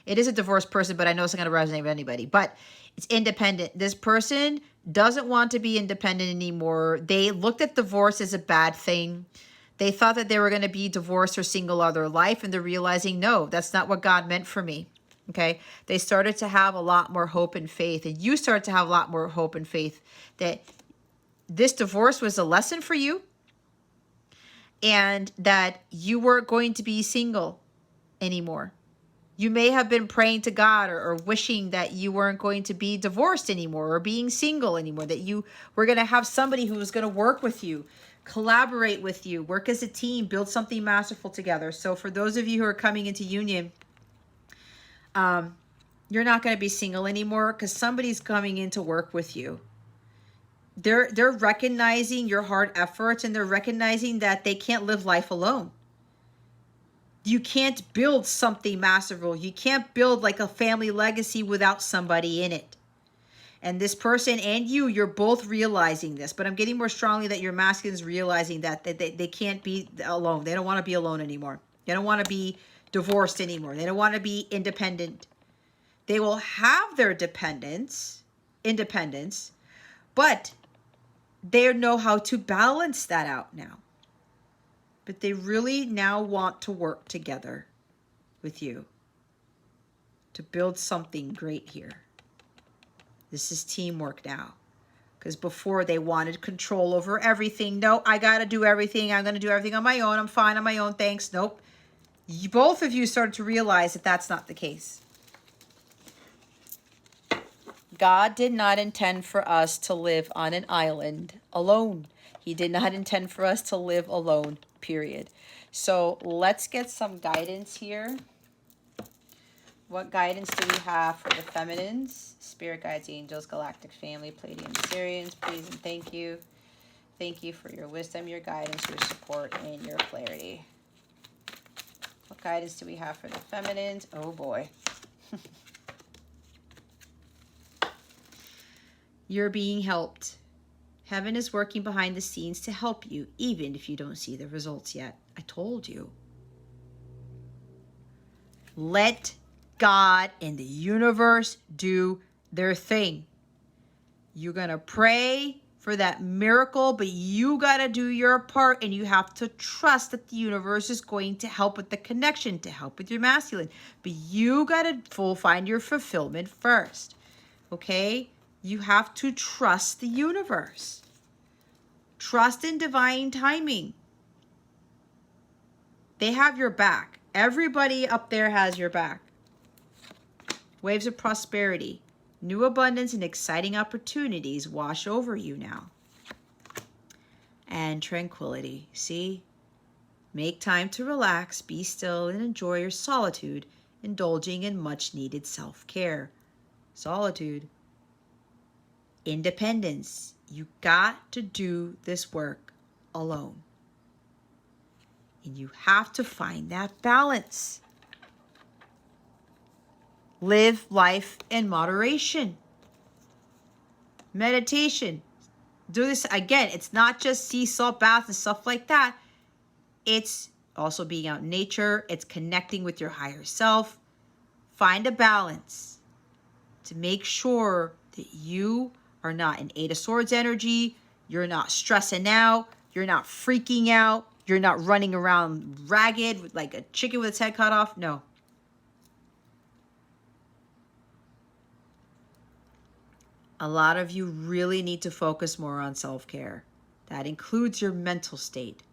[SPEAKER 1] It is a divorced person, but I know it's not going to resonate with anybody. But it's independent. This person doesn't want to be independent anymore. They looked at divorce as a bad thing. They thought that they were going to be divorced or single all their life, and they're realizing, no, that's not what God meant for me. Okay, they started to have a lot more hope and faith, and you started to have a lot more hope and faith that this divorce was a lesson for you, and that you weren't going to be single anymore. You may have been praying to God or wishing that you weren't going to be divorced anymore or being single anymore, that you were going to have somebody who was going to work with you, collaborate with you, work as a team, build something masterful together. So for those of you who are coming into union, you're not going to be single anymore, because somebody's coming in to work with you. They're recognizing your hard efforts, and they're recognizing that they can't live life alone. You can't build something masterful. You can't build like a family legacy without somebody in it. And this person and you're both realizing this, but I'm getting more strongly that your masculine is realizing that they can't be alone. They don't want to be alone anymore. They don't want to be divorced anymore. They don't want to be independent. They will have their independence, but they know how to balance that out now. But they really now want to work together with you to build something great here. This is teamwork now. Because before they wanted control over everything. No, I got to do everything. I'm going to do everything on my own. I'm fine on my own. Thanks. Nope. Both of you started to realize that that's not the case. God did not intend for us to live on an island alone. He did not intend for us to live alone, period. So let's get some guidance here. What guidance do we have for the feminines? Spirit guides, angels, galactic family, Palladium, Sirians, please and thank you. Thank you for your wisdom, your guidance, your support, and your clarity. What guidance do we have for the feminines? Oh boy. You're being helped. Heaven is working behind the scenes to help you, even if you don't see the results yet. I told you. Let God and the universe do their thing. You're going to pray for that miracle, but you got to do your part, and you have to trust that the universe is going to help with the connection, to help with your masculine. But you got to find your fulfillment first. Okay? You have to trust the universe. Trust in divine timing. They have your back. Everybody up there has your back. Waves of prosperity, new abundance, and exciting opportunities wash over you now. And tranquility. See? Make time to relax, be still, and enjoy your solitude, indulging in much needed self-care. Solitude. Independence. You got to do this work alone. And you have to find that balance. Live life in moderation. Meditation. Do this again. It's not just sea salt baths and stuff like that. It's also being out in nature. It's connecting with your higher self. Find a balance to make sure that you are not in Eight of Swords energy. You're not stressing out. You're not freaking out. You're not running around ragged like a chicken with its head cut off. No. A lot of you really need to focus more on self-care. That includes your mental state.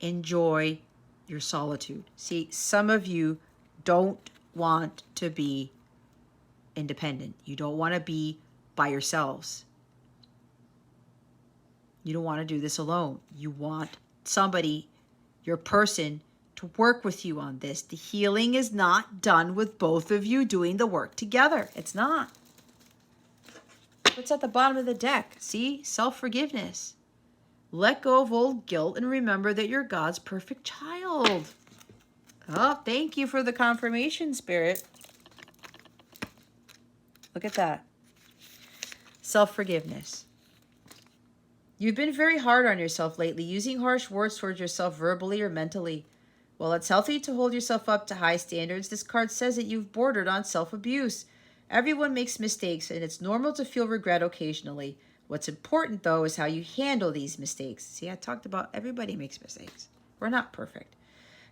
[SPEAKER 1] Enjoy your solitude. See, some of you don't want to be independent. You don't want to be by yourselves. You don't want to do this alone. You want somebody, your person, to work with you on this. The healing is not done with both of you doing the work together. It's not. What's at the bottom of the deck? See? Self-forgiveness. Let go of old guilt and remember that you're God's perfect child. Oh, thank you for the confirmation, Spirit. Look at that. Self-forgiveness. You've been very hard on yourself lately, using harsh words towards yourself verbally or mentally. While it's healthy to hold yourself up to high standards, this card says that you've bordered on self-abuse. Everyone makes mistakes, and it's normal to feel regret occasionally. What's important, though, is how you handle these mistakes. See, I talked about everybody makes mistakes. We're not perfect.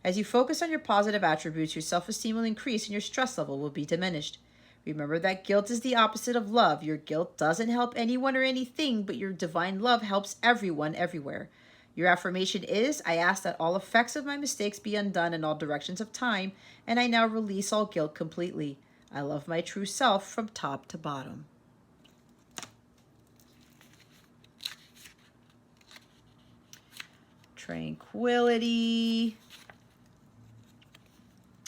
[SPEAKER 1] As you focus on your positive attributes, your self-esteem will increase and your stress level will be diminished. Remember that guilt is the opposite of love. Your guilt doesn't help anyone or anything, but your divine love helps everyone everywhere. Your affirmation is, I ask that all effects of my mistakes be undone in all directions of time, and I now release all guilt completely. I love my true self from top to bottom. Tranquility.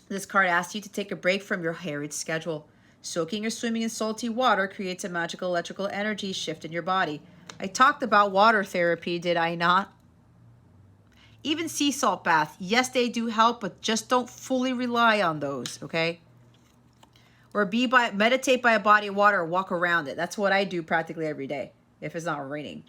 [SPEAKER 1] This card asks you to take a break from your harried schedule. Soaking or swimming in salty water creates a magical electrical energy shift in your body. I talked about water therapy, did I not? Even sea salt bath, yes, they do help, but just don't fully rely on those, okay? Or meditate by a body of water or walk around it. That's what I do practically every day if it's not raining.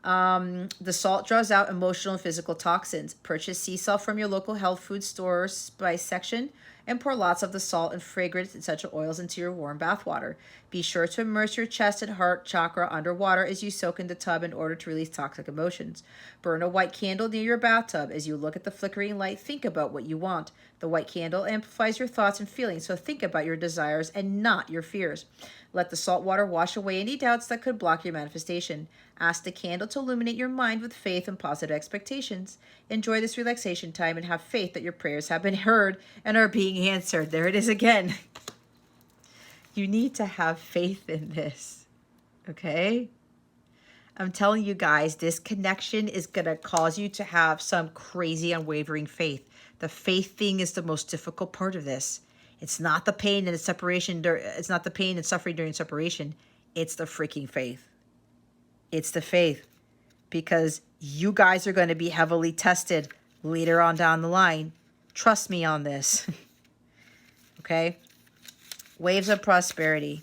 [SPEAKER 1] The salt draws out emotional and physical toxins. Purchase sea salt from your local health food store spice section and pour lots of the salt and fragrant essential oils into your warm bath water. Be sure to immerse your chest and heart chakra underwater as you soak in the tub in order to release toxic emotions. Burn a white candle near your bathtub. As you look at the flickering light, think about what you want. The white candle amplifies your thoughts and feelings, so think about your desires and not your fears. Let the salt water wash away any doubts that could block your manifestation. Ask the candle to illuminate your mind with faith and positive expectations. Enjoy this relaxation time and have faith that your prayers have been heard and are being answered. There it is again. You need to have faith in this, okay? I'm telling you guys, this connection is going to cause you to have some crazy unwavering faith. The faith thing is the most difficult part of this. It's not the pain and the separation. It's not the pain and suffering during separation. It's the freaking faith. It's the faith, because you guys are going to be heavily tested later on down the line. Trust me on this. Okay? Waves of prosperity.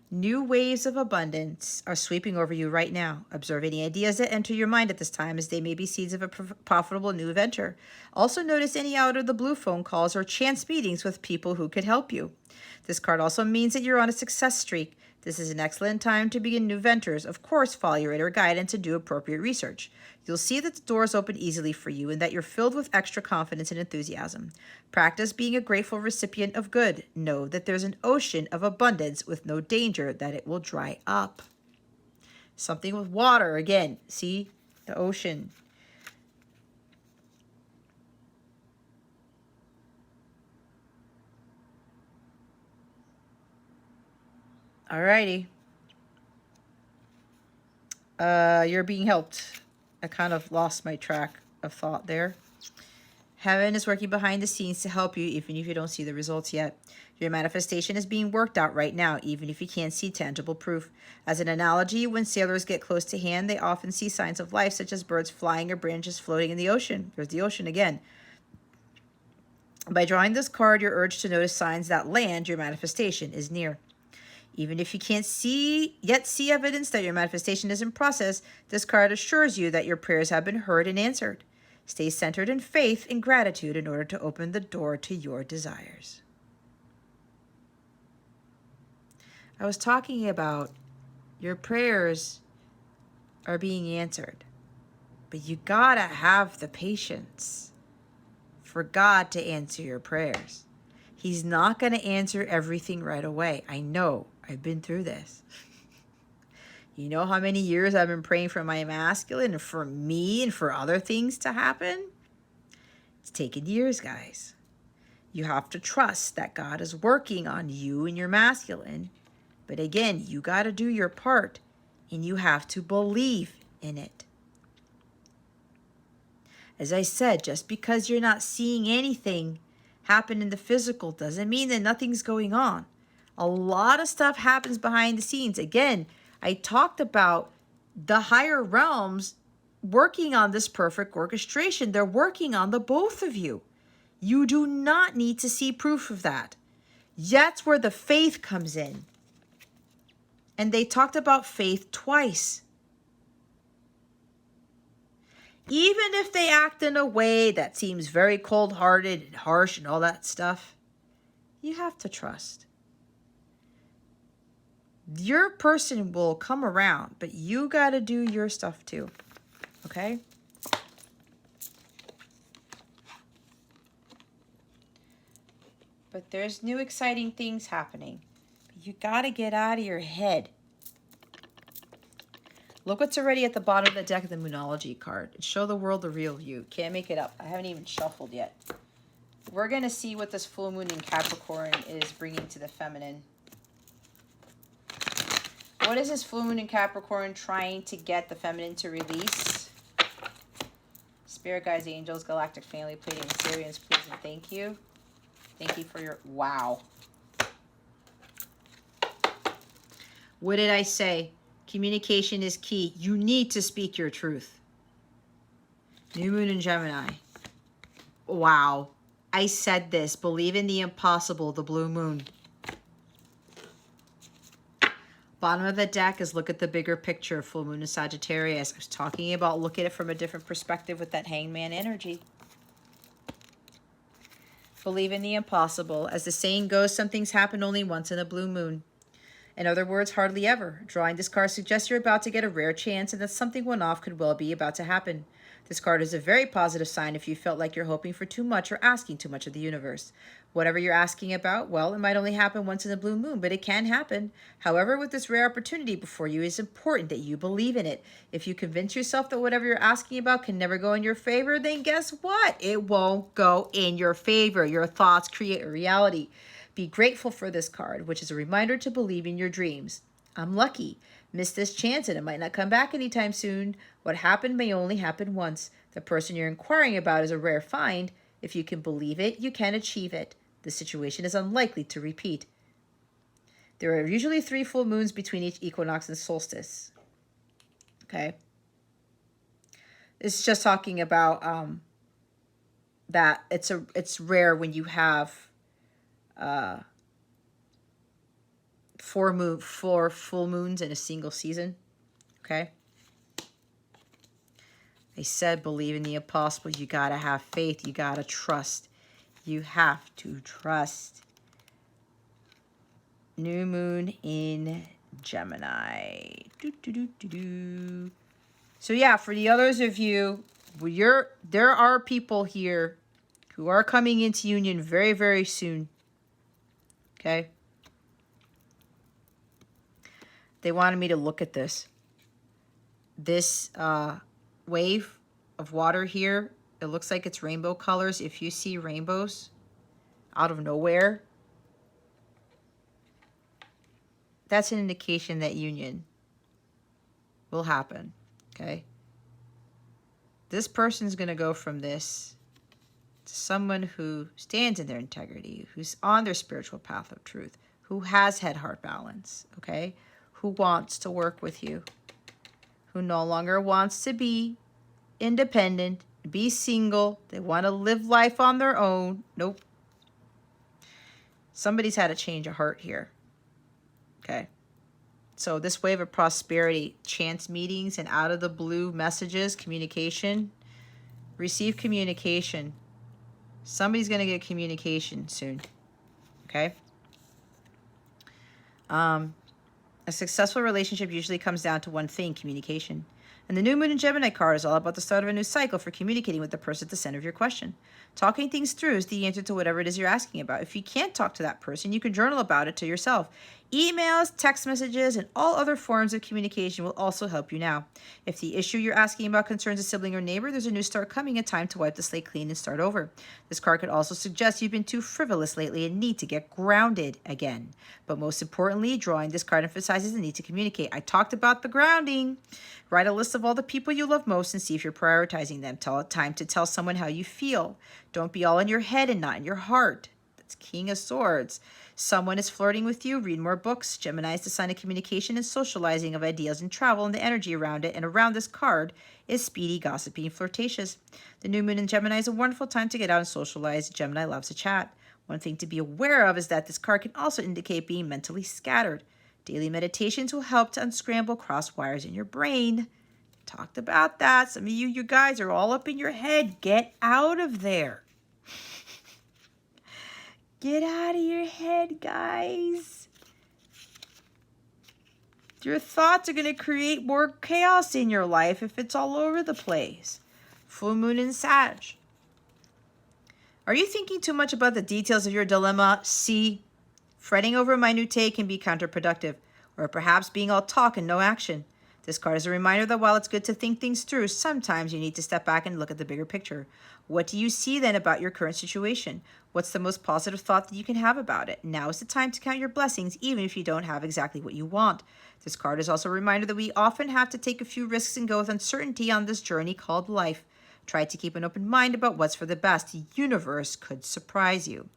[SPEAKER 1] New waves of abundance are sweeping over you right now. Observe any ideas that enter your mind at this time, as they may be seeds of a profitable new venture. Also notice any out-of-the-blue phone calls or chance meetings with people who could help you. This card also means that you're on a success streak. This is an excellent time to begin new ventures. Of course, follow your inner guidance and do appropriate research. You'll see that the doors open easily for you and that you're filled with extra confidence and enthusiasm. Practice being a grateful recipient of good. Know that there's an ocean of abundance with no danger that it will dry up. Something with water, again. See? The ocean. Alrighty. You're being helped. I kind of lost my track of thought there. Heaven is working behind the scenes to help you, even if you don't see the results yet. Your manifestation is being worked out right now, even if you can't see tangible proof. As an analogy, when sailors get close to hand, they often see signs of life, such as birds flying or branches floating in the ocean. There's the ocean again. By drawing this card, you're urged to notice signs that land, your manifestation, is near. Even if you can't see evidence that your manifestation is in process, this card assures you that your prayers have been heard and answered. Stay centered in faith and gratitude in order to open the door to your desires. I was talking about your prayers are being answered, but you gotta have the patience for God to answer your prayers. He's not going to answer everything right away. I know. I've been through this. You know how many years I've been praying for my masculine and for me and for other things to happen? It's taken years, guys. You have to trust that God is working on you and your masculine. But again, you got to do your part and you have to believe in it. As I said, just because you're not seeing anything happen in the physical doesn't mean that nothing's going on. A lot of stuff happens behind the scenes. Again, I talked about the higher realms working on this perfect orchestration. They're working on the both of you. You do not need to see proof of that. That's where the faith comes in. And they talked about faith twice. Even if they act in a way that seems very cold-hearted and harsh and all that stuff, you have to trust. Your person will come around, but you got to do your stuff too. Okay? But there's new exciting things happening. You got to get out of your head. Look what's already at the bottom of the deck of the Moonology card. Show the world the real you. Can't make it up. I haven't even shuffled yet. We're going to see what this full moon in Capricorn is bringing to the feminine. What is this full moon in Capricorn trying to get the feminine to release? Spirit guides, angels, galactic family, Pleiadian, Sirians, please and thank you. Thank you for your... Wow. What did I say? Communication is key. You need to speak your truth. New moon in Gemini. Wow. I said this. Believe in the impossible, the blue moon. Bottom of the deck is look at the bigger picture. Full moon in Sagittarius. I was talking about look at it from a different perspective with that hangman energy. Believe in the impossible. As the saying goes, some things happen only once in a blue moon. In other words, hardly ever. Drawing this card suggests you're about to get a rare chance and that something one-off could well be about to happen. This card is a very positive sign if you felt like you're hoping for too much or asking too much of the universe. Whatever you're asking about, well, it might only happen once in a blue moon, but it can happen. However, with this rare opportunity before you, it's important that you believe in it. If you convince yourself that whatever you're asking about can never go in your favor, then guess what? It won't go in your favor. Your thoughts create a reality. Be grateful for this card, which is a reminder to believe in your dreams. I'm lucky. Missed this chance and it might not come back anytime soon. What happened may only happen once. The person you're inquiring about is a rare find. If you can believe it, you can achieve it. The situation is unlikely to repeat. There are usually 3 full moons between each equinox and solstice. Okay? It's just talking about that it's rare when you have 4 full moons in a single season. Okay? I said believe in the impossible. You got to have faith. You got to trust. You have to trust. New moon in Gemini. So yeah, for the others of you, there are people here who are coming into union very, very soon. Okay? They wanted me to look at this. This wave of water here, it looks like it's rainbow colors. If you see rainbows out of nowhere, that's an indication that union will happen. Okay? This person's going to go from this to someone who stands in their integrity, who's on their spiritual path of truth, who has head-heart balance, okay? Who wants to work with you, who no longer wants to be independent, be single. They want to live life on their own. Nope. Somebody's had a change of heart here, Okay. So this wave of prosperity, chance meetings and out of the blue messages, communication. Receive communication. Somebody's going to get communication soon. Okay. A successful relationship usually comes down to one thing, communication. And the new moon in Gemini card is all about the start of a new cycle for communicating with the person at the center of your question. Talking things through is the answer to whatever it is you're asking about. If you can't talk to that person, you can journal about it to yourself. Emails, text messages, and all other forms of communication will also help you now. If the issue you're asking about concerns a sibling or neighbor, there's a new start coming, a time to wipe the slate clean and start over. This card could also suggest you've been too frivolous lately and need to get grounded again. But most importantly, drawing this card emphasizes the need to communicate. I talked about the grounding. Write a list of all the people you love most and see if you're prioritizing them. Tell it time to tell someone how you feel. Don't be all in your head and not in your heart. That's King of Swords. Someone is flirting with you. Read more books. Gemini is the sign of communication and socializing of ideas and travel, and the energy around it and around this card is speedy, gossipy, and flirtatious. The new moon in Gemini is a wonderful time to get out and socialize. Gemini loves to chat. One thing to be aware of is that this card can also indicate being mentally scattered. Daily meditations will help to unscramble cross wires in your brain. Talked about that. Some of you guys are all up in your head. Get out of there. Get out of your head, guys. Your thoughts are going to create more chaos in your life if it's all over the place. Full moon in Sag. Are you thinking too much about the details of your dilemma? C. Fretting over a minutiae can be counterproductive, or perhaps being all talk and no action. This card is a reminder that while it's good to think things through, sometimes you need to step back and look at the bigger picture. What do you see then about your current situation? What's the most positive thought that you can have about it? Now is the time to count your blessings, even if you don't have exactly what you want. This card is also a reminder that we often have to take a few risks and go with uncertainty on this journey called life. Try to keep an open mind about what's for the best. The universe could surprise you.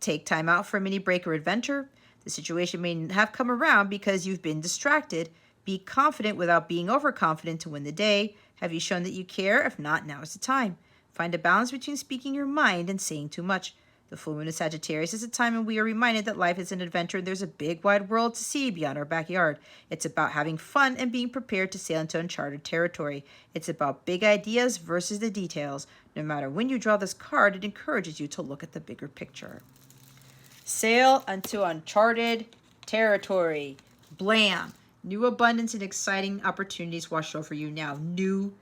[SPEAKER 1] Take time out for a mini break or adventure. The situation may have come around because you've been distracted. Be confident without being overconfident to win the day. Have you shown that you care? If not, now is the time. Find a balance between speaking your mind and saying too much. The full moon of Sagittarius is a time when we are reminded that life is an adventure and there's a big wide world to see beyond our backyard. It's about having fun and being prepared to sail into uncharted territory. It's about big ideas versus the details. No matter when you draw this card, it encourages you to look at the bigger picture. Sail into uncharted territory. Blam. New abundance and exciting opportunities wash over you now. New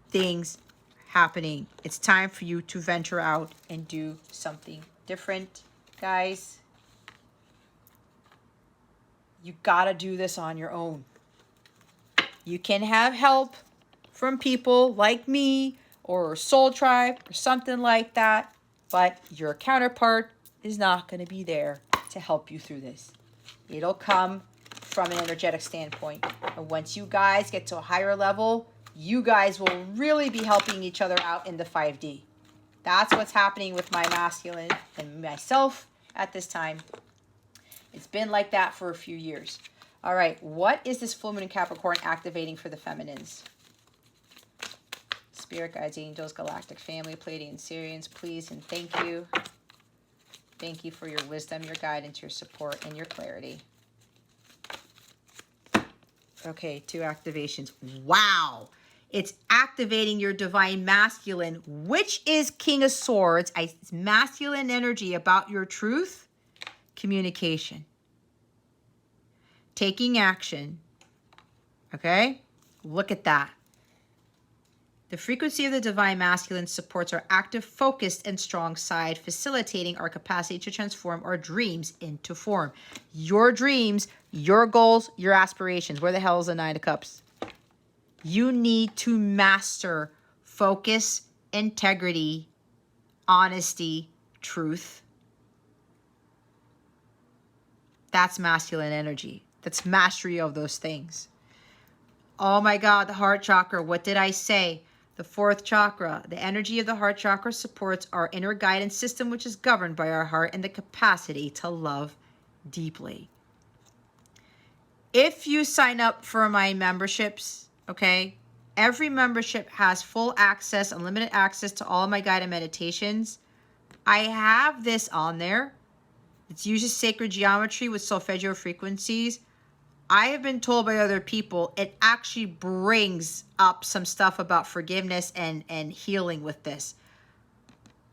[SPEAKER 1] things happening. It's time for you to venture out and do something different, guys. You gotta do this on your own. You can have help from people like me or Soul Tribe or something like that, but your counterpart is not going to be there to help you through this. It'll come from an energetic standpoint. And once you guys get to a higher level, you guys will really be helping each other out in the 5D. That's what's happening with my masculine and myself at this time. It's been like that for a few years. All right, what is this full moon in Capricorn activating for the feminines? Spirit guides, angels, galactic family, Pleiadian, Sirians, please and thank you. Thank you for your wisdom, your guidance, your support, and your clarity. Okay, 2 activations. Wow. It's activating your divine masculine, which is King of Swords. It's masculine energy about your truth, communication, taking action. Okay? Look at that. The frequency of the divine masculine supports our active, focused, and strong side, facilitating our capacity to transform our dreams into form. Your dreams, your goals, your aspirations. Where the hell is the 9 of Cups? You need to master focus, integrity, honesty, truth. That's masculine energy. That's mastery of those things. Oh my God, the heart chakra. What did I say? The 4th chakra. The energy of the heart chakra supports our inner guidance system, which is governed by our heart and the capacity to love deeply. If you sign up for my memberships, okay, every membership has full access, unlimited access to all of my guided meditations. I have this on there. It's uses sacred geometry with solfeggio frequencies. I have been told by other people, it actually brings up some stuff about forgiveness and healing with this.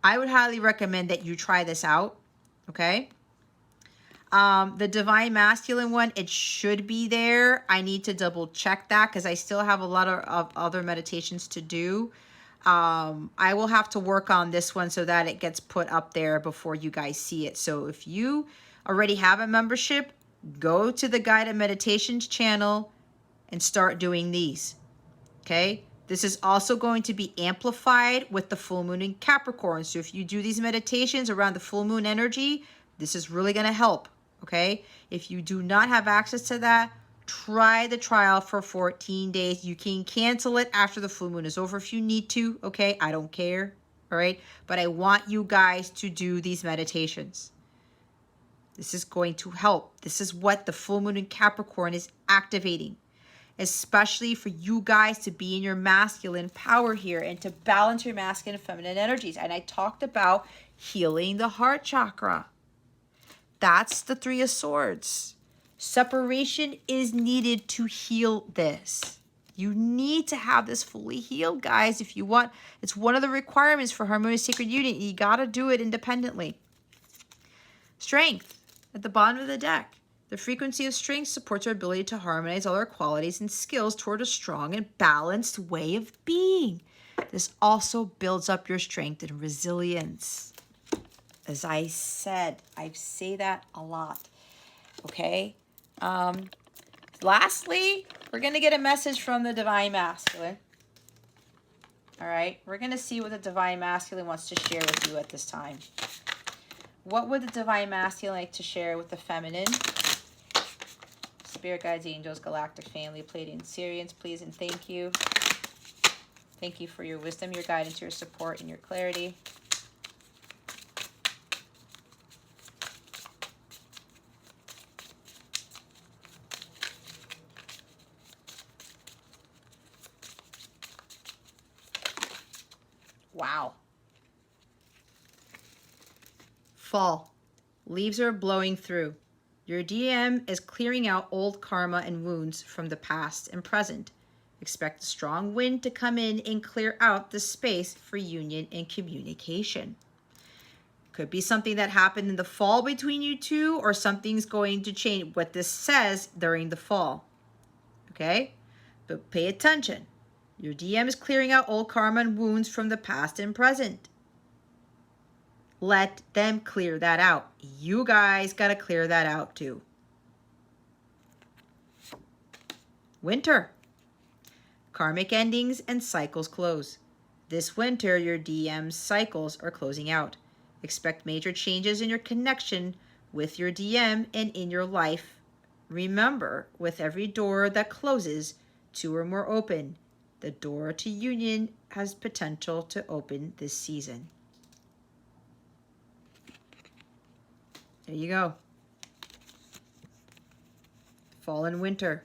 [SPEAKER 1] I would highly recommend that you try this out, okay? The Divine Masculine one, it should be there. I need to double check that because I still have a lot of other meditations to do. I will have to work on this one so that it gets put up there before you guys see it. So if you already have a membership, go to the Guided Meditations channel and start doing these, okay? This is also going to be amplified with the full moon in Capricorn. So if you do these meditations around the full moon energy, this is really going to help, okay? If you do not have access to that, try the trial for 14 days. You can cancel it after the full moon is over if you need to, okay? I don't care, all right? But I want you guys to do these meditations. This is going to help. This is what the full moon in Capricorn is activating, especially for you guys to be in your masculine power here and to balance your masculine and feminine energies. And I talked about healing the heart chakra. That's the Three of Swords. Separation is needed to heal this. You need to have this fully healed, guys, if you want. It's one of the requirements for harmonious sacred union. You got to do it independently. Strength at the bottom of the deck. The frequency of strength supports our ability to harmonize all our qualities and skills toward a strong and balanced way of being. This also builds up your strength and resilience. As I said, I say that a lot, okay? Lastly, we're going to get a message from the Divine Masculine. All right, we're going to see what the Divine Masculine wants to share with you at this time. What would the Divine Masculine like to share with the Feminine? Spirit guides, angels, galactic family, Pleiadian, Sirians, please and thank you. Thank you for your wisdom, your guidance, your support, and your clarity. Wow. Fall. Leaves are blowing through. Your DM is clearing out old karma and wounds from the past and present. Expect a strong wind to come in and clear out the space for union and communication. Could be something that happened in the fall between you two, or something's going to change what this says during the fall. Okay? But pay attention. Your DM is clearing out old karma and wounds from the past and present. Let them clear that out. You guys got to clear that out too. Winter. Karmic endings and cycles close. This winter, your DM's cycles are closing out. Expect major changes in your connection with your DM and in your life. Remember, with every door that closes, two or more open. The door to union has potential to open this season. There you go. Fall and winter.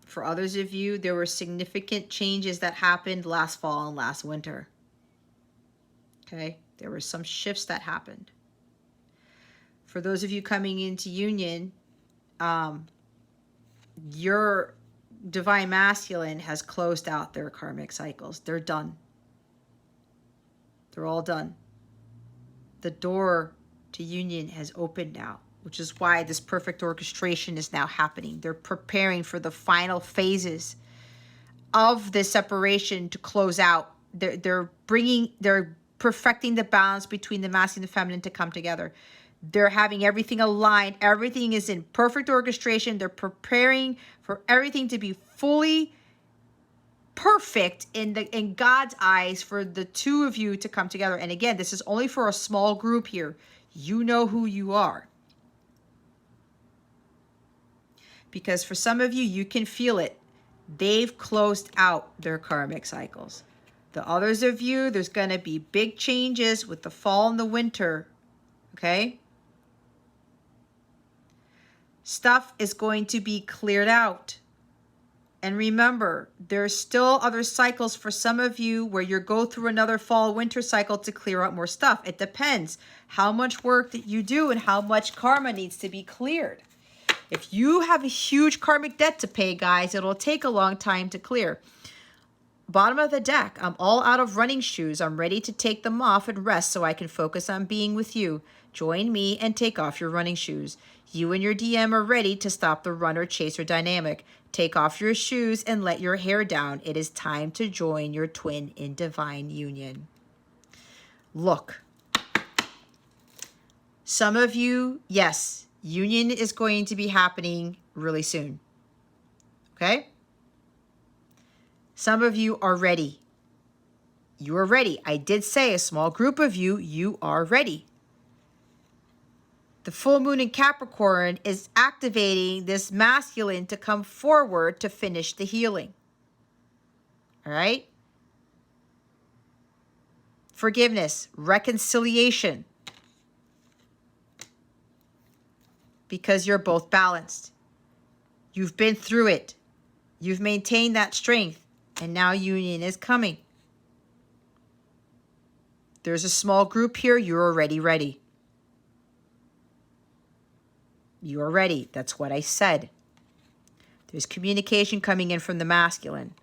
[SPEAKER 1] For others of you, there were significant changes that happened last fall and last winter. Okay? There were some shifts that happened. For those of you coming into union, your Divine Masculine has closed out their karmic cycles. They're done. They're all done. The door to union has opened now, which is why this perfect orchestration is now happening. They're preparing for the final phases of this separation to close out. They're perfecting the balance between the masculine and feminine to come together. They're having everything aligned. Everything is in perfect orchestration. They're preparing for everything to be fully perfect in God's eyes for the two of you to come together. And again, this is only for a small group here. You know who you are. Because for some of you, you can feel it. They've closed out their karmic cycles. The others of you, there's going to be big changes with the fall and the winter. Okay? Stuff is going to be cleared out. And remember, there's still other cycles for some of you where you go through another fall-winter cycle to clear up more stuff. It depends how much work that you do and how much karma needs to be cleared. If you have a huge karmic debt to pay, guys, it'll take a long time to clear. Bottom of the deck, I'm all out of running shoes. I'm ready to take them off and rest so I can focus on being with you. Join me and take off your running shoes. You and your DM are ready to stop the runner-chaser dynamic. Take off your shoes and let your hair down. It is time to join your twin in divine union. Look, some of you, yes, union is going to be happening really soon. Okay? Some of you are ready. You are ready. I did say a small group of you, you are ready. The full moon in Capricorn is activating this masculine to come forward to finish the healing. All right? Forgiveness, reconciliation. Because you're both balanced. You've been through it. You've maintained that strength. And now union is coming. There's a small group here. You're already ready. You are ready. That's what I said. There's communication coming in from the masculine.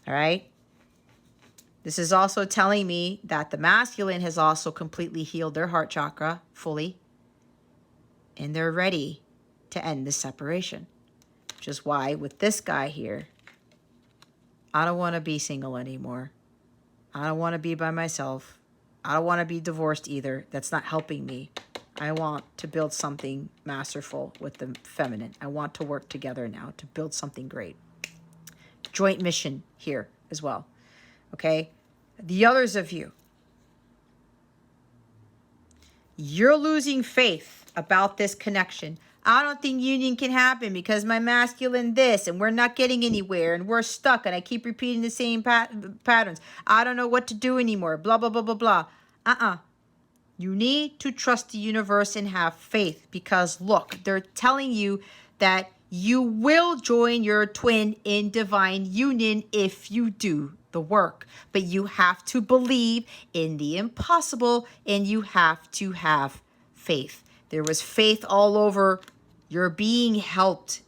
[SPEAKER 1] All right? This is also telling me that the masculine has also completely healed their heart chakra fully. And they're ready to end this separation. Which is why with this guy here, I don't want to be single anymore. I don't want to be by myself. I don't want to be divorced either. That's not helping me. I want to build something masterful with the feminine. I want to work together now to build something great. Joint mission here as well. Okay? The others of you, you're losing faith about this connection. I don't think union can happen because my masculine this, and we're not getting anywhere, and we're stuck, and I keep repeating the same patterns. I don't know what to do anymore, blah, blah, blah, blah, blah. You need to trust the universe and have faith because, look, they're telling you that you will join your twin in divine union if you do the work. But you have to believe in the impossible and you have to have faith. There was faith all over. You're being helped.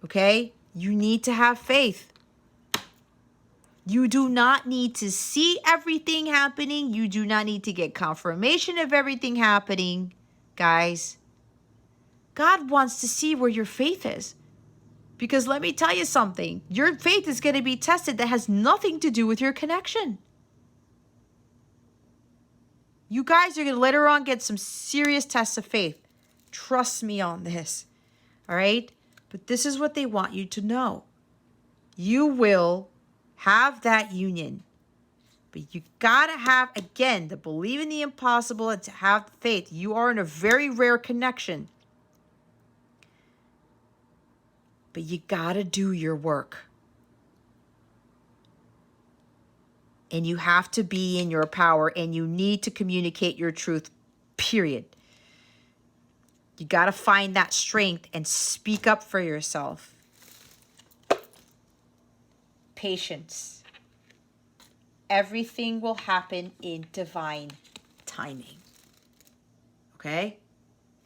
[SPEAKER 1] Okay? You need to have faith. You do not need to see everything happening. You do not need to get confirmation of everything happening. Guys, God wants to see where your faith is. Because let me tell you something. Your faith is going to be tested that has nothing to do with your connection. You guys are going to later on get some serious tests of faith. Trust me on this. All right? But this is what they want you to know. You will have that union. But you got to have, again, to believe in the impossible and to have faith. You are in a very rare connection. But you got to do your work. And you have to be in your power and you need to communicate your truth, period. You got to find that strength and speak up for yourself. Patience. Everything will happen in divine timing. Okay?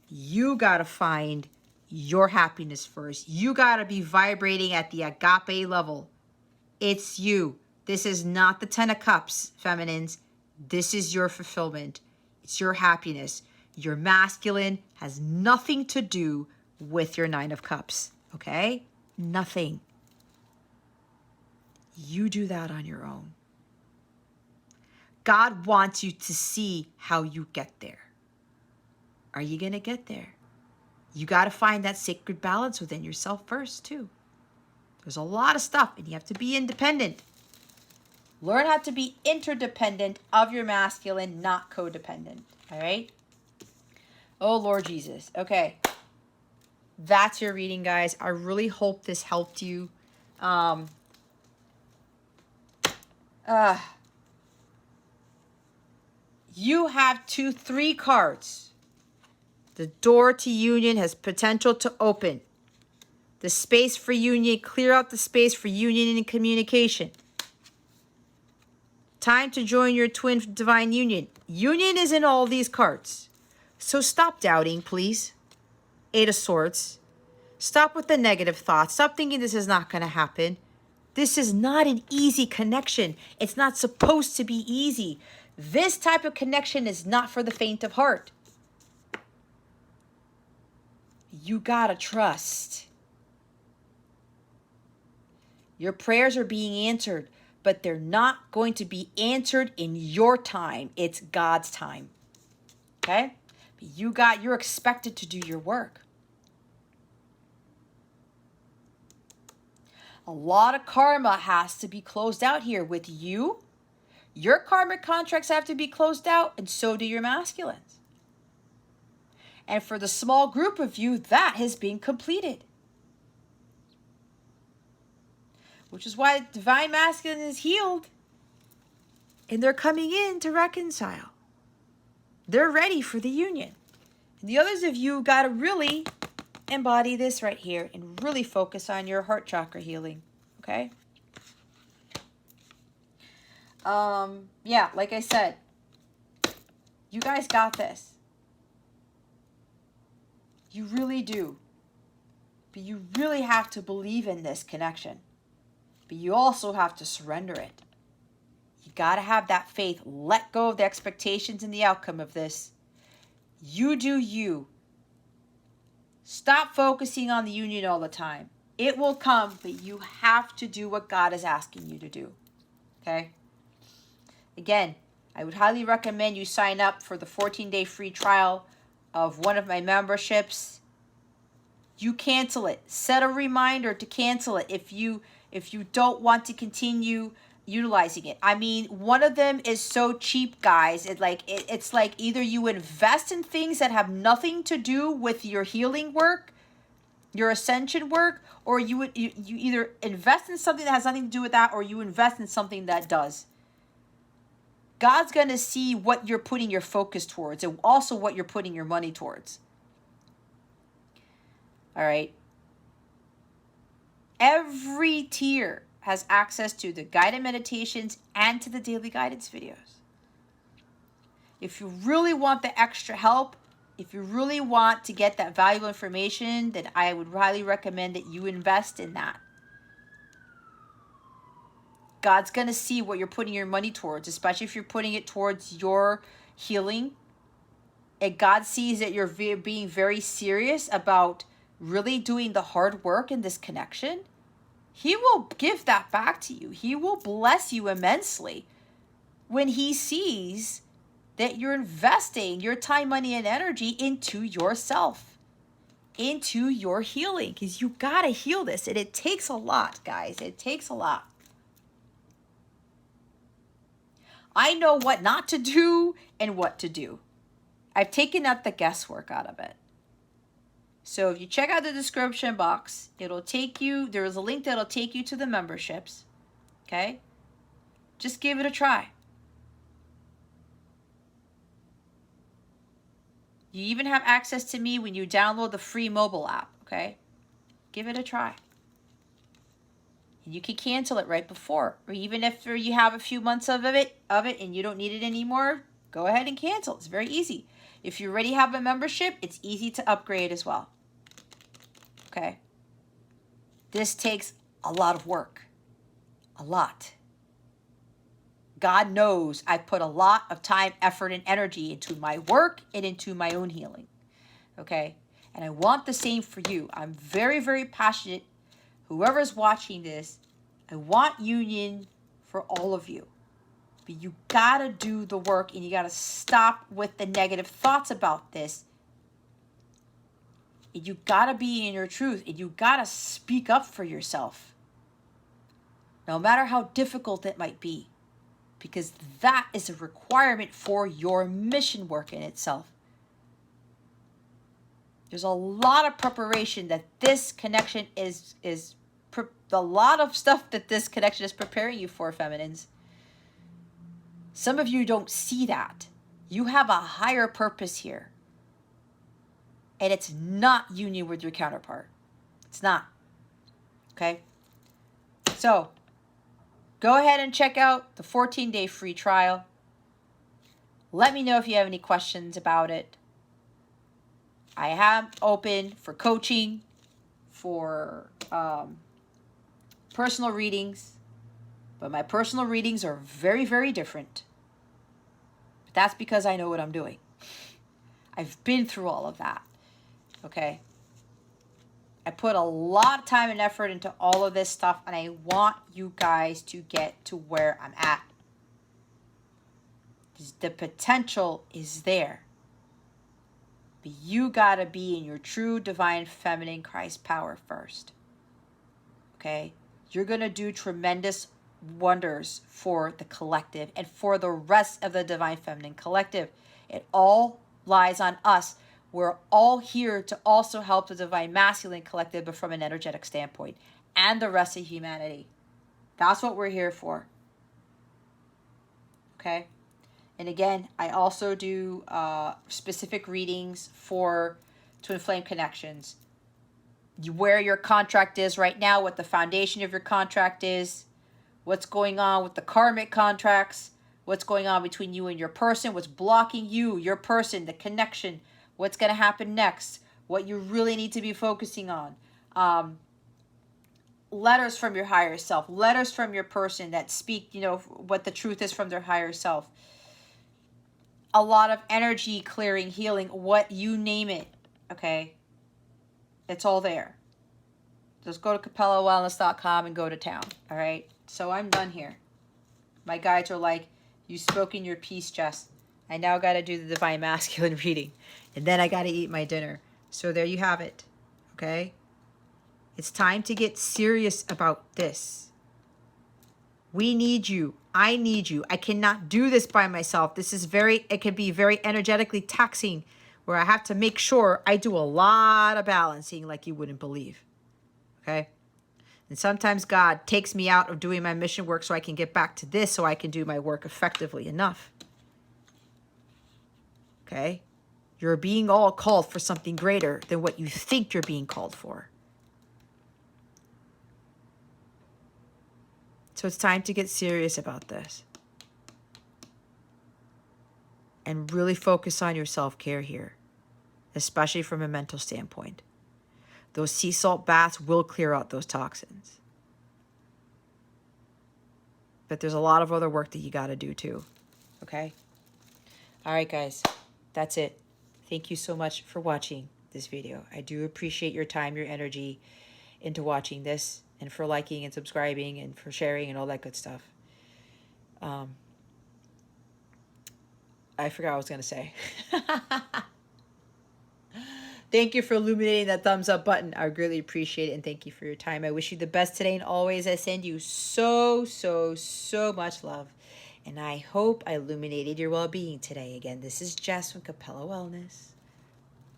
[SPEAKER 1] You got to find your happiness first. You got to be vibrating at the agape level. It's you. This is not the 10 of Cups, feminines. This is your fulfillment. It's your happiness. Your masculine has nothing to do with your 9 of Cups. Okay? Nothing. You do that on your own. God wants you to see how you get there. Are you going to get there? You got to find that sacred balance within yourself first, too. There's a lot of stuff, and you have to be independent. Learn how to be interdependent of your masculine, not codependent. All right? Oh, Lord Jesus. Okay. That's your reading, guys. I really hope this helped you. You have 3 cards. The door to union has potential to open. The space for union, clear out the space for union and communication. Time to join your twin divine union. Union is in all these cards. So stop doubting, please. Eight of Swords. Stop with the negative thoughts. Stop thinking this is not going to happen. This is not an easy connection. It's not supposed to be easy. This type of connection is not for the faint of heart. You gotta trust. Your prayers are being answered, but they're not going to be answered in your time. It's God's time. Okay? You're expected to do your work. A lot of karma has to be closed out here with you. Your karmic contracts have to be closed out, and so do your masculines. And for the small group of you, that has been completed. Which is why divine masculine is healed. And they're coming in to reconcile. They're ready for the union. And the others of you got to really embody this right here and really focus on your heart chakra healing. Okay? Yeah, like I said, you guys got this. You really do. But you really have to believe in this connection. But you also have to surrender it. You got to have that faith. Let go of the expectations and the outcome of this. You do you. Stop focusing on the union all the time. It will come, but you have to do what God is asking you to do. Okay? Again, I would highly recommend you sign up for the 14-day free trial of one of my memberships. You cancel it. Set a reminder to cancel it if you don't want to continue utilizing it. I mean, one of them is so cheap, guys. It's like either you invest in things that have nothing to do with your healing work, your ascension work, or you either invest in something that has nothing to do with that, or you invest in something that does. God's going to see what you're putting your focus towards and also what you're putting your money towards. All right. Every tier has access to the guided meditations and to the daily guidance videos. If you really want the extra help, if you really want to get that valuable information, then I would highly recommend that you invest in that. God's going to see what you're putting your money towards, especially if you're putting it towards your healing. And God sees that you're being very serious about really doing the hard work in this connection. He will give that back to you. He will bless you immensely when he sees that you're investing your time, money, and energy into yourself, into your healing. Because you got to heal this. And it takes a lot, guys. It takes a lot. I know what not to do and what to do. I've taken out the guesswork out of it. So if you check out the description box, it'll take you, there's a link that'll take you to the memberships. Okay? Just give it a try. You even have access to me when you download the free mobile app. Okay? Give it a try. You can cancel it right before, or even if you have a few months of it and you don't need it anymore, go ahead and cancel. It's very easy. If you already have a membership, it's easy to upgrade as well. Okay? This takes a lot of work. A lot. God knows I put a lot of time, effort, and energy into my work and into my own healing. Okay? And I want the same for you. I'm very, very passionate. Whoever's watching this, I want union for all of you. But you got to do the work, and you got to stop with the negative thoughts about this. And you got to be in your truth, and you got to speak up for yourself. No matter how difficult it might be. Because that is a requirement for your mission work in itself. There's a lot of preparation that this connection is a lot of stuff that this connection is preparing you for, feminines. Some of you don't see that. You have a higher purpose here. And it's not union with your counterpart. It's not. Okay? So, go ahead and check out the 14-day free trial. Let me know if you have any questions about it. I am open for coaching, for personal readings, but my personal readings are very, very different. But that's because I know what I'm doing. I've been through all of that, okay? I put a lot of time and effort into all of this stuff, and I want you guys to get to where I'm at. The potential is there. But you gotta be in your true divine feminine Christ power first. Okay? You're gonna do tremendous wonders for the collective and for the rest of the divine feminine collective. It all lies on us. We're all here to also help the divine masculine collective, but from an energetic standpoint, and the rest of humanity. That's what we're here for. Okay? And again, I also do specific readings for twin flame connections. Where your contract is right now, what the foundation of your contract is, what's going on with the karmic contracts, what's going on between you and your person, what's blocking you, your person, the connection, what's going to happen next, what you really need to be focusing on. Letters from your higher self, letters from your person that speak, what the truth is from their higher self. A lot of energy clearing, healing, what you name it, okay? It's all there. Just go to capellawellness.com and go to town, all right? So I'm done here. My guides are like, you've spoken your piece, Jess. I now got to do the divine masculine reading, and then I got to eat my dinner. So there you have it, okay? It's time to get serious about this. We need you. I need you. I cannot do this by myself. It can be very energetically taxing, where I have to make sure I do a lot of balancing like you wouldn't believe. Okay? And sometimes God takes me out of doing my mission work so I can get back to this, so I can do my work effectively enough. Okay? You're being all called for something greater than what you think you're being called for. So it's time to get serious about this. And really focus on your self-care here, especially from a mental standpoint. Those sea salt baths will clear out those toxins. But there's a lot of other work that you got to do too. Okay? All right, guys. That's it. Thank you so much for watching this video. I do appreciate your time, your energy into watching this, and for liking and subscribing and for sharing and all that good stuff. I forgot what I was going to say. Thank you for illuminating that thumbs up button. I greatly appreciate it, and thank you for your time. I wish you the best today and always. I send you so, so, so much love, and I hope I illuminated your well-being today. Again, this is Jess from Capella Wellness,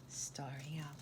[SPEAKER 1] starring out.